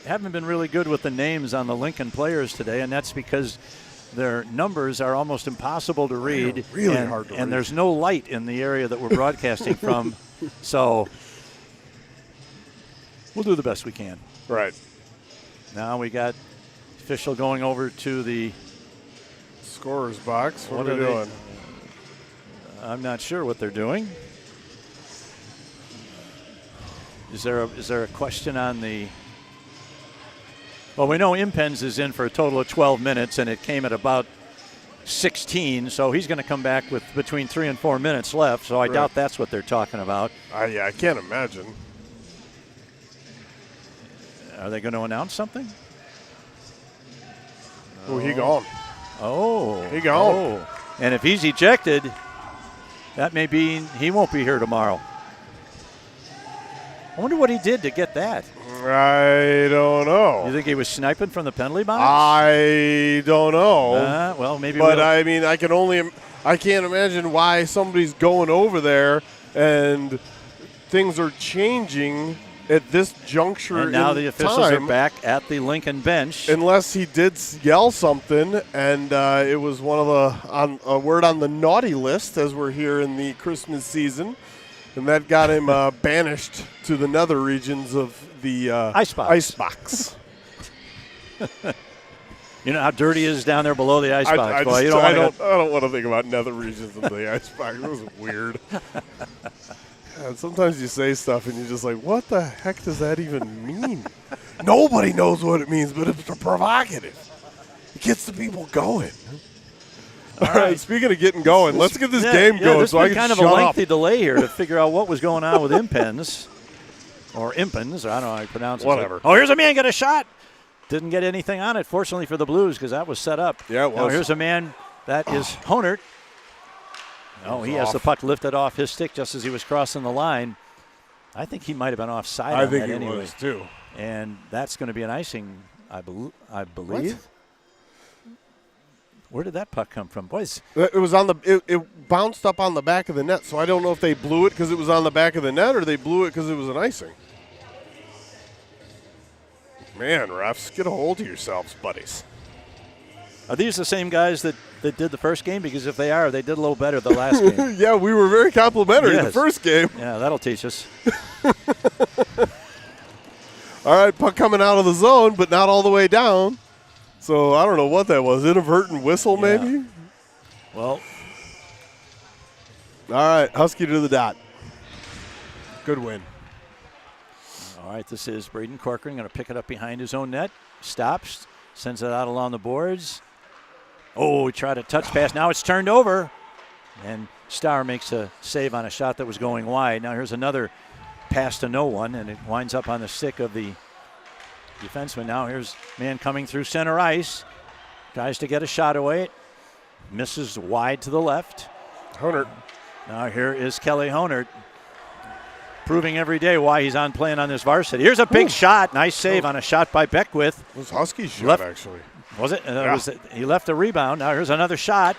Haven't been really good with the names on the Lincoln players today, and that's because their numbers are almost impossible to read. Really hard to read. And there's no light in the area that we're broadcasting from. So we'll do the best we can. Right. Now we got official going over to the scorer's box. What are they doing? I'm not sure what they're doing. Is there a question on the? Well, we know Impens is in for a total of 12 minutes, and it came at about 16, so he's going to come back with between 3 and 4 minutes left, so I doubt that's what they're talking about. Yeah, I can't imagine. Are they going to announce something? Oh, he gone. Oh. He gone. Oh. And if he's ejected, that may be he won't be here tomorrow. I wonder what he did to get that. I don't know. You think he was sniping from the penalty box? I don't know. Well, maybe. But I mean, I can't imagine why somebody's going over there and things are changing at this juncture. And now in the officials time, are back at the Lincoln bench. Unless he did yell something, and it was one of a word on the naughty list as we're here in the Christmas season. And that got him banished to the nether regions of the icebox. You know how dirty it is down there below the icebox, boy. I don't want to think about nether regions of the icebox. It was weird. And sometimes you say stuff and you're just like, what the heck does that even mean? Nobody knows what it means, but it's provocative. It gets the people going. All right, speaking of getting going, let's get this game going so I can shut up. There's kind of a lengthy delay here to figure out what was going on with Impens. Or Impens, or I don't know how you pronounce it. Whatever. Oh, here's a man get a shot. Didn't get anything on it, fortunately for the Blues, because that was set up. Yeah, it was. Now here's a man, that is Honert. Oh, he has the puck lifted off his stick just as he was crossing the line. I think he might have been offside on that anyway. I think he was, too. And that's going to be an icing, I believe. What? Where did that puck come from, boys? It was on the. It bounced up on the back of the net, so I don't know if they blew it because it was on the back of the net or they blew it because it was an icing. Man, refs, get a hold of yourselves, buddies. Are these the same guys that did the first game? Because if they are, they did a little better the last game. Yeah, we were very complimentary the first game. Yeah, that'll teach us. All right, puck coming out of the zone, but not all the way down. So I don't know what that was. Inadvertent whistle, maybe? Yeah. Well. All right, Husky to the dot. Good win. All right, this is Braden Corcoran going to pick it up behind his own net. Stops, sends it out along the boards. Oh, he tried a touch pass. Now it's turned over. And Starr makes a save on a shot that was going wide. Now here's another pass to no one, and it winds up on the stick of the defenseman. Now here's man coming through center ice. Tries to get a shot away. Misses wide to the left. Honert. Now here is Kelly Honert, proving every day why he's playing on this varsity. Here's a big shot. Nice save on a shot by Beckwith. It was Husky's shot, actually. Was it? Yeah. He left a rebound. Now here's another shot.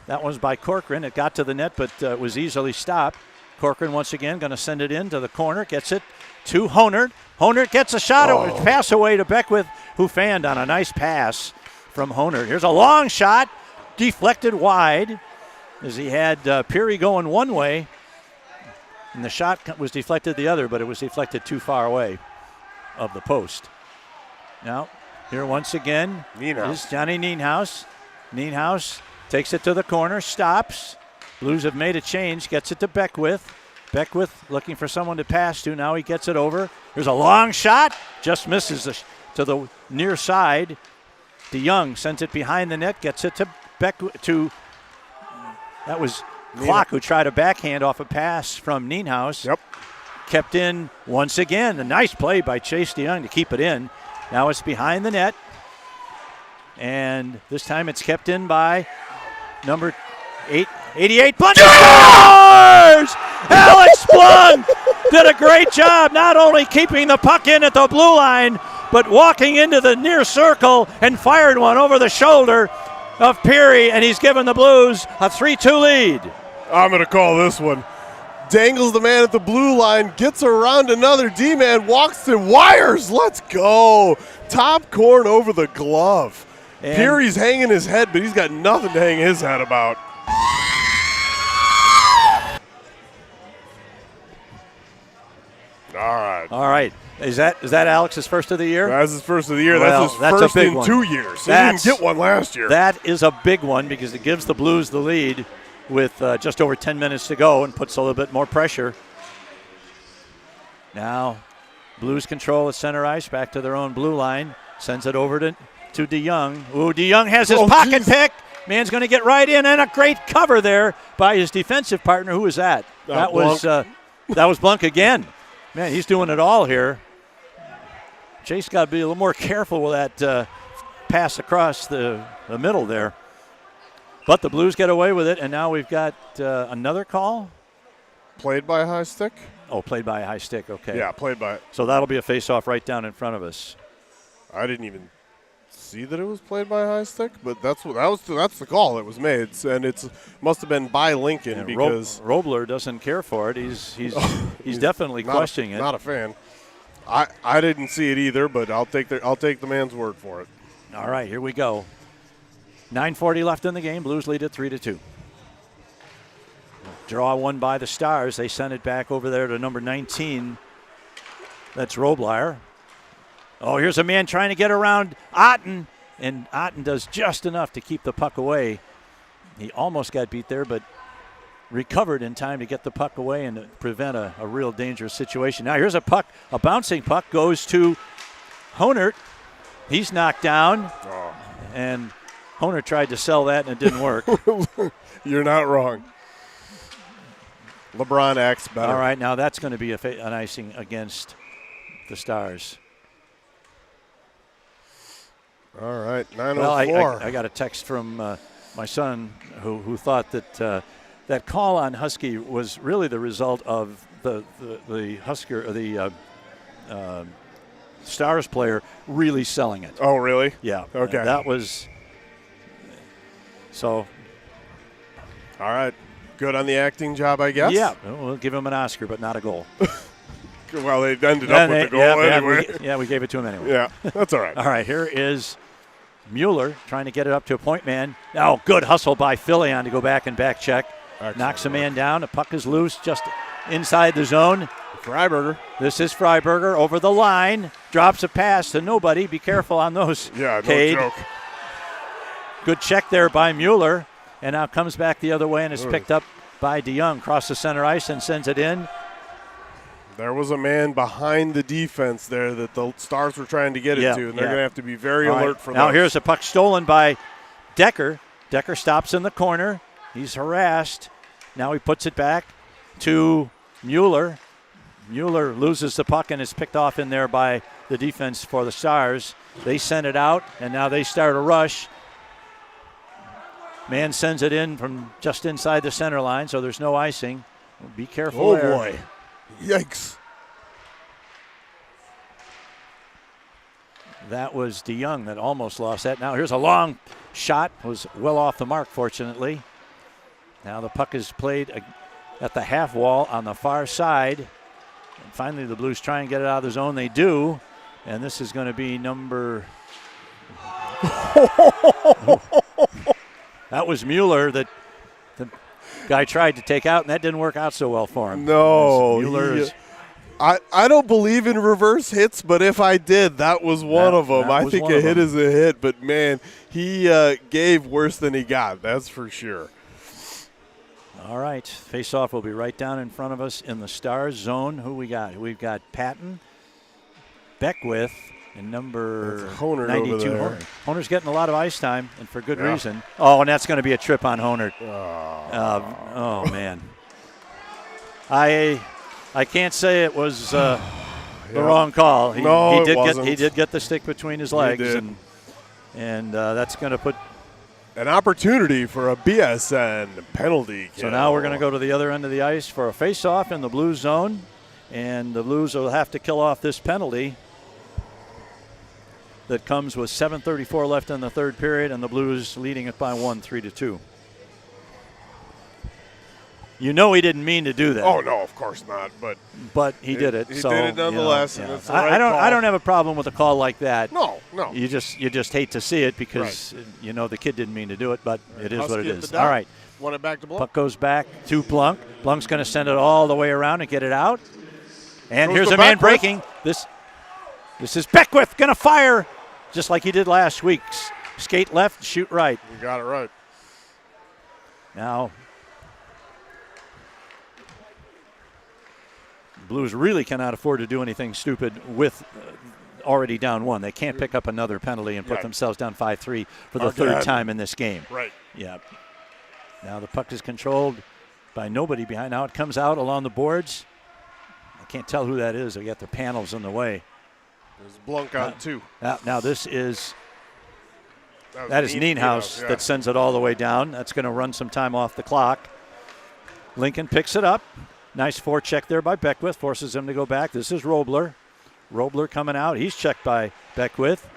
That was by Corcoran. It got to the net, but was easily stopped. Corcoran once again going to send it into the corner. Gets it to Honert. Honert gets a shot. It was pass away to Beckwith, who fanned on a nice pass from Honert. Here's a long shot. Deflected wide as he had Peary going one way. And the shot was deflected the other, but it was deflected too far away of the post. Now, here once again is Johnny Nienhaus. Nienhaus takes it to the corner, stops. Blues have made a change, gets it to Beckwith. Beckwith looking for someone to pass to. Now he gets it over. Here's a long shot. Just misses to the near side. DeYoung sends it behind the net, gets it to Beckwith. That was Klock, who tried a backhand off a pass from Nienhaus. Yep. kept in once again. A nice play by Chase DeYoung to keep it in. Now it's behind the net. And this time it's kept in by number 88. Blunt scores! Alex Blunt did a great job not only keeping the puck in at the blue line, but walking into the near circle and fired one over the shoulder of Peary, and he's given the Blues a 3-2 lead. I'm going to call this one. Dangles the man at the blue line, gets around another D-man, walks to wires. Let's go. Top corn over the glove. And Peary's hanging his head, but he's got nothing to hang his head about. All right. Is that Alex's first of the year? That's his first of the year. Well, that's his that's a first big in one. 2 years. He didn't get one last year. That is a big one because it gives the Blues the lead with just over 10 minutes to go and puts a little bit more pressure. Now, Blues control at center ice, back to their own blue line. Sends it over to DeYoung. Ooh, DeYoung has his pocket pick. Man's going to get right in, and a great cover there by his defensive partner. Who was that? That was Blunk again. Man, he's doing it all here. Chase got to be a little more careful with that pass across the middle there. But the Blues get away with it, and now we've got another call. Played by a high stick? Oh, played by a high stick, okay. Yeah, played by. So that'll be a face-off right down in front of us. I didn't even see that it was played by a high stick, but that's the call that was made, and it must have been by Lincoln, and because Robler doesn't care for it. He's definitely questioning it. Not a fan. I didn't see it either, but I'll take the man's word for it. All right, here we go. 9:40 left in the game. Blues lead at 3-2. Draw one by the Stars. They send it back over there to number 19. That's Robler. Oh, here's a man trying to get around Otten, and Otten does just enough to keep the puck away. He almost got beat there, but recovered in time to get the puck away and to prevent a real dangerous situation. Now here's a puck, a bouncing puck goes to Honert. He's knocked down, and Honert tried to sell that, and it didn't work. You're not wrong. LeBron acts better. All right, now that's going to be an icing against the Stars. All right, 9:04. Well, I got a text from my son who thought that that call on Husky was really the result of the Husker or the Stars player really selling it. Oh, really? Yeah. Okay. That was so. All right. Good on the acting job, I guess. Yeah, we'll give him an Oscar, but not a goal. Well, they ended up with the goal anyway. We gave it to him anyway. Yeah, that's all right. All right, here is Mueller trying to get it up to a point man. Now, good hustle by Filion to go back and back check. Excellent. Knocks a man down. The puck is loose just inside the zone. Freiberger. This is Freiberger over the line. Drops a pass to nobody. Be careful on those. Yeah, Cade. no joke. Good check there by Mueller. And now comes back the other way and is picked up by DeYoung. Cross the center ice and sends it in. There was a man behind the defense there that the Stars were trying to get it to, and they're going to have to be very alert for that. Now here's a puck stolen by Decker. Decker stops in the corner. He's harassed. Now he puts it back to Mueller. Mueller loses the puck and is picked off in there by the defense for the Stars. They send it out, and now they start a rush. Man sends it in from just inside the center line, so there's no icing. Be careful there. Oh, boy. Yikes. That was DeYoung that almost lost that. Now here's a long shot. Was well off the mark, fortunately. Now the puck is played at the half wall on the far side. And finally the Blues try and get it out of the zone. They do. And this is going to be number... That was Mueller that the guy tried to take out, and that didn't work out so well for him. No. Mueller's I don't believe in reverse hits, but if I did, that was one of them. I think a hit is a hit, but, man, he gave worse than he got. That's for sure. All right. Face-off will be right down in front of us in the Stars zone. Who we got? We've got Patton, Beckwith, and number 92. Honer's getting a lot of ice time, and for good reason. Oh, and that's going to be a trip on Honert. Oh, man. I can't say it was the wrong call. He did get the stick between his legs, and that's going to put an opportunity for a BSN penalty kill. So now we're going to go to the other end of the ice for a face-off in the blue zone, and the Blues will have to kill off this penalty that comes with 7:34 left in the third period, and the Blues leading it by 1, 3-2. You know he didn't mean to do that. Oh no, of course not. But he did it. He did it nonetheless. You know, and it's the right call. I don't have a problem with a call like that. No. You just hate to see it because you know the kid didn't mean to do it, but it is what it is. All right. Want it back to Blunk. Puck goes back to Blunk. Blunk's going to send it all the way around and get it out. And here's a man breaking. This is Beckwith going to fire just like he did last week. Skate left, shoot right. You got it right. Now, Blues really cannot afford to do anything stupid with already down 1. They can't pick up another penalty and put themselves down 5-3 for the third time in this game. Right. Yeah. Now the puck is controlled by nobody behind. Now it comes out along the boards. I can't tell who that is. They got their panels in the way. There's Blunk on 2. Now this is that is Nienhuis that sends it all the way down. That's going to run some time off the clock. Lincoln picks it up. Nice forecheck there by Beckwith, forces him to go back. This is Robler. Robler coming out. He's checked by Beckwith.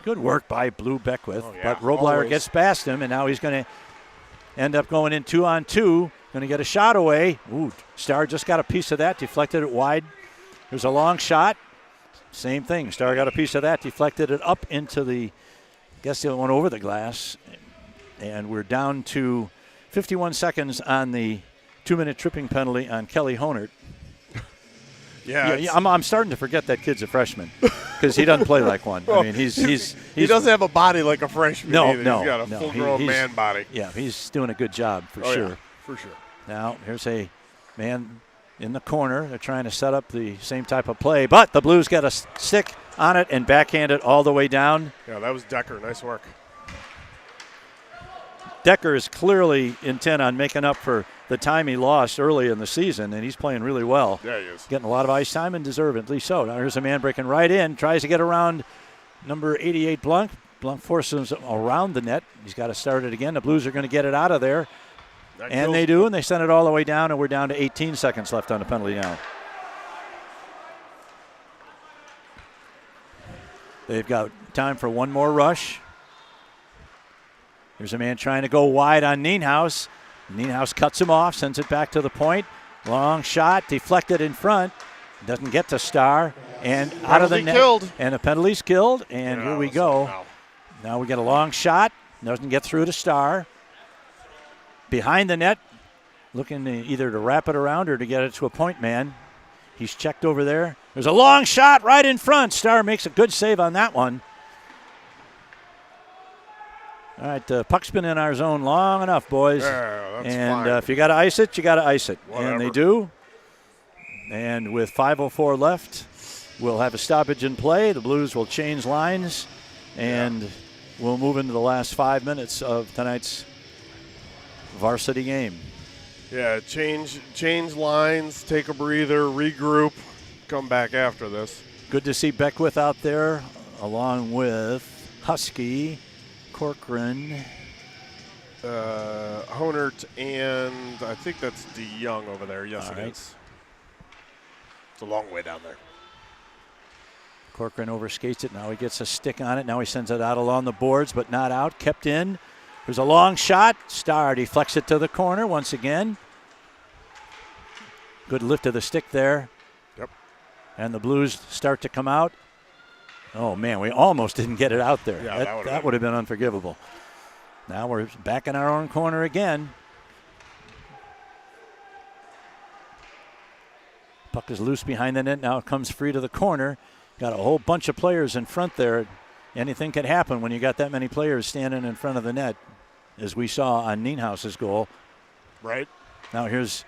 Good work by Blue Beckwith. But Robler gets past him, and now he's going to end up going in 2-on-2. Going to get a shot away. Ooh, Starr just got a piece of that, deflected it wide. There's a long shot. Same thing. Starr got a piece of that, deflected it up into the, guess it went over the glass. And we're down to 51 seconds on the 2-minute tripping penalty on Kelly Honert. I'm starting to forget that kid's a freshman because he doesn't play like one. I mean, he doesn't have a body like a freshman. No, either. He's got a full-grown man body. Yeah, he's doing a good job for sure. Yeah, for sure. Now here's a man in the corner. They're trying to set up the same type of play, but the Blues got a stick on it and backhand it all the way down. Yeah, that was Decker. Nice work. Decker is clearly intent on making up for the time he lost early in the season, and he's playing really well. Yeah, he is. Getting a lot of ice time and deservedly so. Now here's a man breaking right in, tries to get around number 88 Blunk. Blunk forces him around the net. He's got to start it again. The Blues are going to get it out of there. And they do, and they send it all the way down, and we're down to 18 seconds left on the penalty now. They've got time for one more rush. There's a man trying to go wide on Nienhuis. Nienhuis cuts him off, sends it back to the point. Long shot, deflected in front. Doesn't get to Starr. And out of the net. Killed. And a penalty's killed. And here we go. Now we get a long shot. Doesn't get through to Starr. Behind the net. Looking either to wrap it around or to get it to a point man. He's checked over there. There's a long shot right in front. Starr makes a good save on that one. All right, puck's been in our zone long enough, boys. Yeah, that's and fine. If you got to ice it, you got to ice it. Whatever. And they do. And with 5:04 left, we'll have a stoppage in play. The Blues will change lines, and we'll move into the last 5 minutes of tonight's varsity game. Yeah, change lines, take a breather, regroup, come back after this. Good to see Beckwith out there, along with Husky, Corcoran, Honert, and I think that's DeYoung over there. Yes, it is. It's a long way down there. Corcoran overskates it. Now he gets a stick on it. Now he sends it out along the boards, but not out. Kept in. There's a long shot. Starr deflects it to the corner once again. Good lift of the stick there. Yep. And the Blues start to come out. Oh, man, we almost didn't get it out there. Yeah, that would have been unforgivable. Now we're back in our own corner again. Puck is loose behind the net. Now it comes free to the corner. Got a whole bunch of players in front there. Anything can happen when you got that many players standing in front of the net, as we saw on Nienhuis's goal. Right. Now here's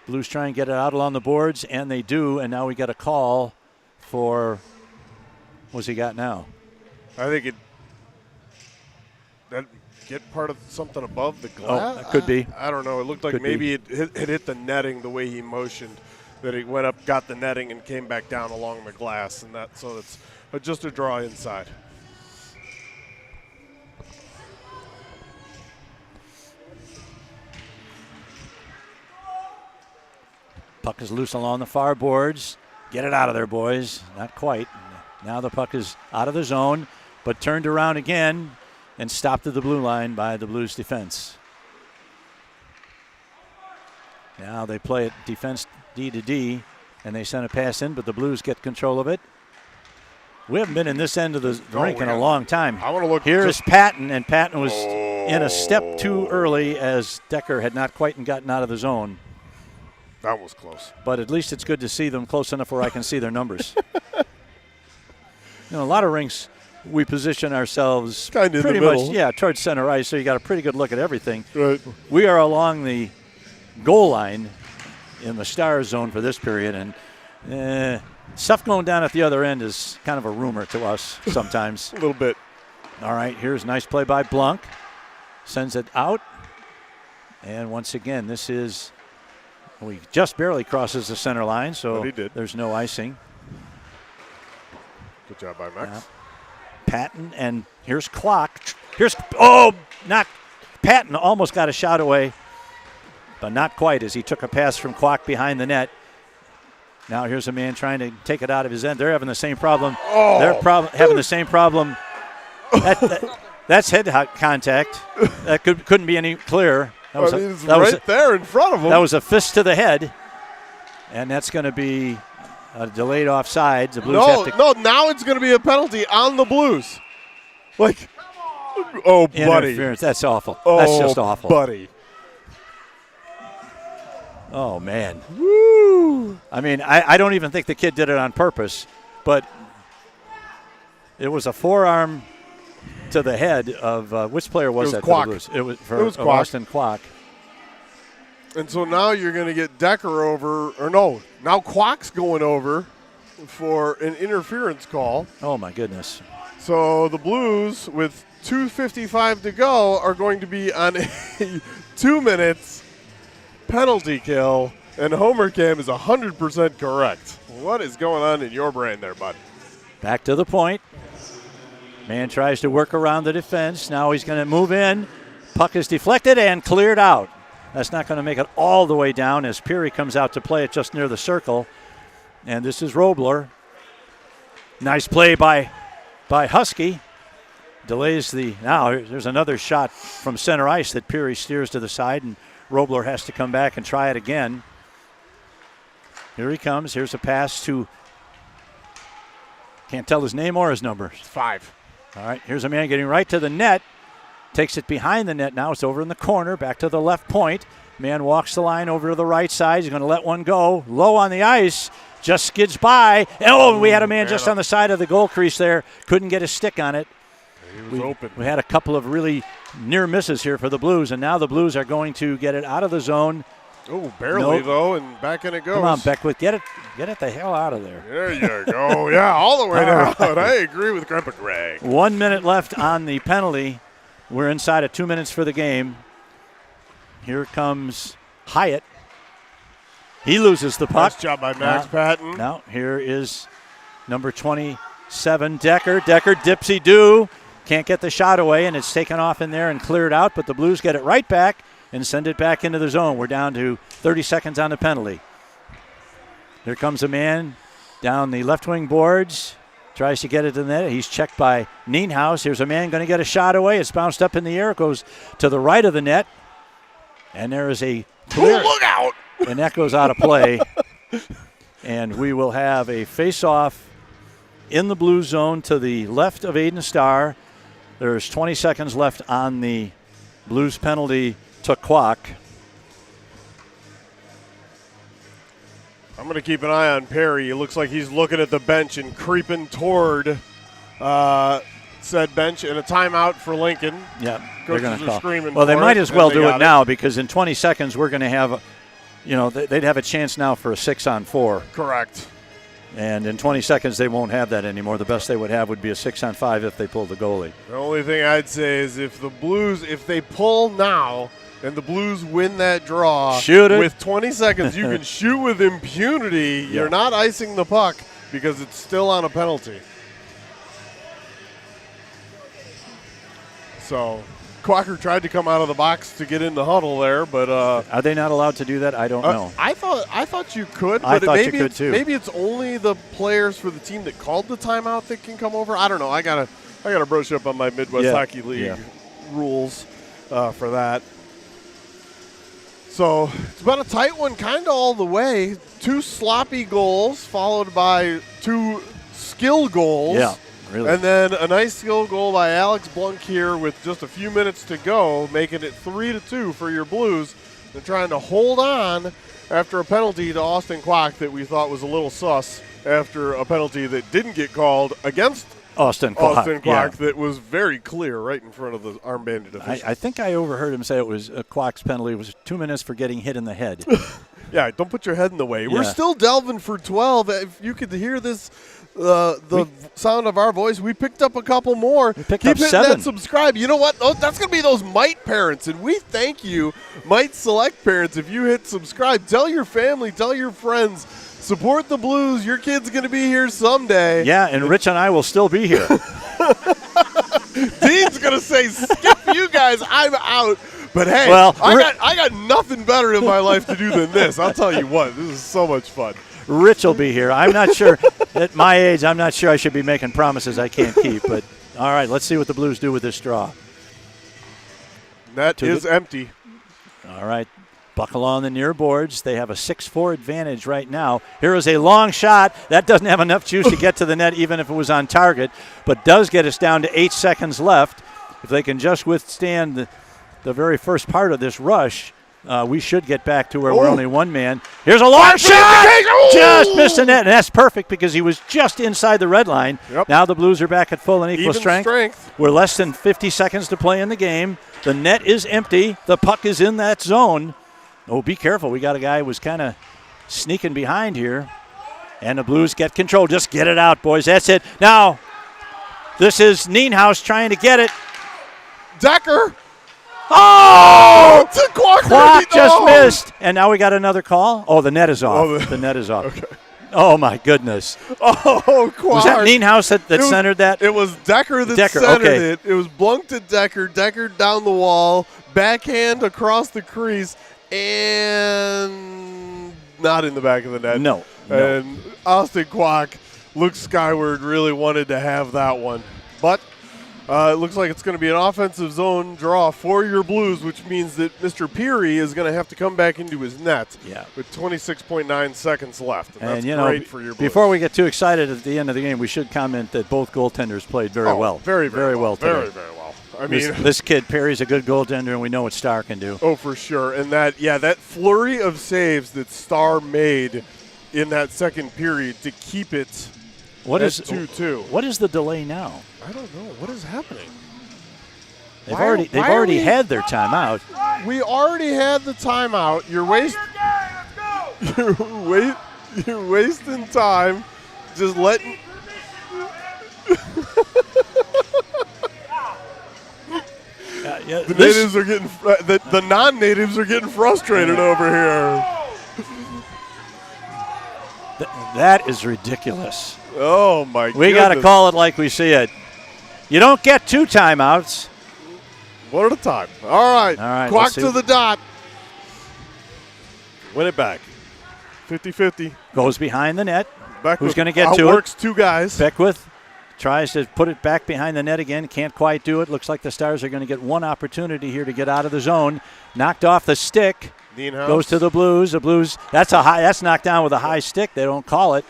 Blues trying to get it out along the boards, and they do, and now we got a call for, what's he got now? I think get part of something above the glass? that could be. I don't know. It looked like Could maybe it hit the netting the way he motioned, that he went up, got the netting, and came back down along the glass. And so it's just a draw inside. Puck is loose along the far boards. Get it out of there, boys. Not quite. Now the puck is out of the zone, but turned around again and stopped at the blue line by the Blues defense. Now they play it defense D to D, and they send a pass in, but the Blues get control of it. We haven't been in this end of the rink in a long time. I want to look. Here's Patton, and Patton was in a step too early as Decker had not quite gotten out of the zone. That was close. But at least it's good to see them close enough where I can see their numbers. A lot of rinks, we position ourselves kind of pretty in the much, middle. towards center ice, so you got a pretty good look at everything. Right. We are along the goal line in the star zone for this period, and stuff going down at the other end is kind of a rumor to us sometimes. A little bit. All right, here's a nice play by Blunk. Sends it out. And once again, this is, we just barely crosses the center line, so he did. There's no icing. Good job by Max. Patton, and here's Kwok. Patton almost got a shot away, but not quite, as he took a pass from Kwok behind the net. Now here's a man trying to take it out of his end. They're having the same problem. They're having the same problem. That's head contact. That couldn't be any clearer. That was there in front of him. That was a fist to the head, and that's going to be a delayed offside. The Blues have to. No, now it's going to be a penalty on the Blues. Buddy. Interference. That's awful. That's just awful. Buddy. Oh, man. Woo. I mean, I don't even think the kid did it on purpose, but it was a forearm to the head of which player was that? Kwok. It was Kwok. Austin Kwok. And so now you're going to get Decker over, now Kwok's going over for an interference call. Oh, my goodness. So the Blues, with 2:55 to go, are going to be on a 2 minutes penalty kill, and Homer Cam is 100% correct. What is going on in your brain there, bud? Back to the point. Man tries to work around the defense. Now he's going to move in. Puck is deflected and cleared out. That's not going to make it all the way down as Peary comes out to play it just near the circle. And this is Robler. Nice play by Husky. Delays now there's another shot from center ice that Peary steers to the side, and Robler has to come back and try it again. Here he comes. Here's a pass to, can't tell his name or his number. 5. All right, here's a man getting right to the net. Takes it behind the net now. It's over in the corner, back to the left point. Man walks the line over to the right side. He's going to let one go. Low on the ice. Just skids by. And we had a man just on the side of the goal crease there. Couldn't get his stick on it. He was open. We had a couple of really near misses here for the Blues, and now the Blues are going to get it out of the zone. Oh, barely, though, and back in it goes. Come on, Beckwith. Get it the hell out of there. There you go. Yeah, all the way down. Right. I agree with Grandpa Greg. 1 minute left on the penalty. We're inside of 2 minutes for the game. Here comes Hyatt. He loses the puck. Nice job by Max Patton. Now, here is number 27, Decker. Decker, dipsy-do. Can't get the shot away, and it's taken off in there and cleared out, but the Blues get it right back and send it back into the zone. We're down to 30 seconds on the penalty. Here comes a man down the left wing boards. Tries to get it in the net. He's checked by Nienhuis. Here's a man going to get a shot away. It's bounced up in the air. It goes to the right of the net. And there is a clear. Look out! And that goes out of play. And we will have a face-off in the blue zone to the left of Aiden Starr. There's 20 seconds left on the Blues penalty to Kwok. I'm going to keep an eye on Perry. It looks like he's looking at the bench and creeping toward said bench, and a timeout for Lincoln. Yeah, Coaches they're going to call. Screaming well, they for might it, as well and they do it got now because in 20 seconds we're going to have, they'd have a chance now for a 6-on-4. Correct. And in 20 seconds, they won't have that anymore. The best they would have would be a 6-on-5 if they pull the goalie. The only thing I'd say is if the Blues, if they pull now and the Blues win that draw, shoot it. With 20 seconds, you can shoot with impunity. Yeah. You're not icing the puck because it's still on a penalty. So Quacker tried to come out of the box to get in the huddle there, but are they not allowed to do that? I don't know. I thought you could. I But thought maybe you could too. Maybe it's only the players for the team that called the timeout that can come over. I don't know. I gotta brush up on my Midwest Hockey League rules for that. So it's been a tight one, kind of all the way. 2 sloppy goals followed by 2 skill goals. Yeah. Really? And then a nice skill goal by Alex Blunk here with just a few minutes to go, making it 3-2 for your Blues. They're trying to hold on after a penalty to Austin Kwok that we thought was a little sus after a penalty that didn't get called against Austin Kwok that was very clear right in front of the armbanded official. I think I overheard him say it was Kwok's penalty. It was 2 minutes for getting hit in the head. Yeah, don't put your head in the way. Yeah. We're still delving for 12. If you could hear this, the sound of our voice, we picked up a couple more. Keep up hitting 7. that subscribe. You know what? That's going to be those Mite parents, and we thank you, Mite Select parents. If you hit subscribe, tell your family, tell your friends, support the Blues. Your kid's going to be here someday. Yeah, and Rich and I will still be here. Dean's going to say, skip you guys, I'm out. But hey, Well, I got nothing better in my life to do than this. I'll tell you what, this is so much fun. Rich will be here. I'm not sure. At my age, I'm not sure I should be making promises I can't keep. But, all right, let's see what the Blues do with this draw. Net is empty. All right, buckle on the near boards. They have a 6-4 advantage right now. Here is a long shot. That doesn't have enough juice to get to the net, even if it was on target, but does get us down to 8 seconds left. If they can just withstand the very first part of this rush, we should get back to where we're only one man. Here's a long shot! Just missed the net, and that's perfect because he was just inside the red line. Yep. Now the Blues are back at full and equal Even strength. We're less than 50 seconds to play in the game. The net is empty. The puck is in that zone. Oh, be careful. We got a guy who was kind of sneaking behind here. And the Blues get control. Just get it out, boys. That's it. Now, this is Nienhuis trying to get it. Decker! Oh! Quack just missed. And now we got another call. Oh, the net is off. Oh, the net is off. Okay. Oh, my goodness. Oh, Quack. Was that Nienhuis that centered that? It was Decker that centered okay. it. It was Blunk to Decker. Decker down the wall. Backhand across the crease. And not in the back of the net. No. And Austin Kwok looked skyward, really wanted to have that one. But it looks like it's going to be an offensive zone draw for your Blues, which means that Mr. Peary is going to have to come back into his net with 26.9 seconds left. And that's great for your Blues. Before we get too excited at the end of the game, we should comment that both goaltenders played very well. Very well today. Very well. I mean, this kid, Perry's a good goaltender, and we know what Starr can do. Oh, for sure. And that flurry of saves that Starr made in that second period to keep it at 2-2. What is the delay now? I don't know. What is happening? They've already had their timeout. We already had the timeout. You're wasting time. Just letting. The natives are getting the non-natives are getting frustrated over here. That is ridiculous. Oh my goodness. We got to call it like we see it. You don't get 2 timeouts. One at a time. All right. Quack to the dot. Win it back. 50-50. Goes behind the net. Beckwith Who's going to get to it? Outworks 2 guys. Beckwith tries to put it back behind the net again. Can't quite do it. Looks like the Stars are going to get one opportunity here to get out of the zone. Knocked off the stick. Goes to the Blues. The Blues, that's knocked down with a high stick. They don't call it.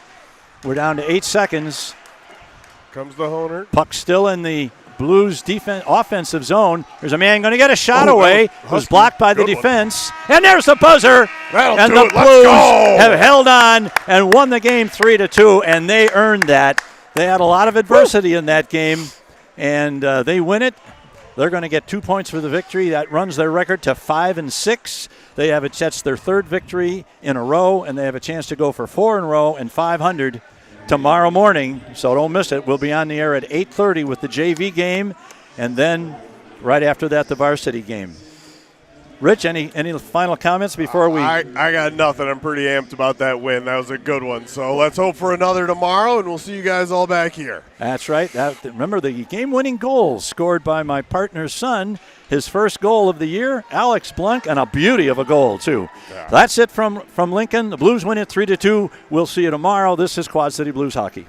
We're down to 8 seconds. Comes the Honer. Puck still in the Blues offensive zone. There's a man going to get a shot away. It was blocked by the defense. And there's the buzzer. And the Blues have held on and won the game 3-2, and they earned that. They had a lot of adversity in that game, and they win it. They're going to get 2 points for the victory. That runs their record to 5-6. They have that's their 3rd victory in a row, and they have a chance to go for 4 in a row and 500. tomorrow morning, so don't miss it. We'll be on the air at 8:30 with the JV game, and then right after that, the varsity game. Rich, any final comments before we? I got nothing. I'm pretty amped about that win. That was a good one. So let's hope for another tomorrow, and we'll see you guys all back here. That's right. Remember the game-winning goal scored by my partner's son, his first goal of the year, Alex Blunk, and a beauty of a goal, too. Yeah. That's it from Lincoln. The Blues win it 3-2. We'll see you tomorrow. This is Quad City Blues Hockey.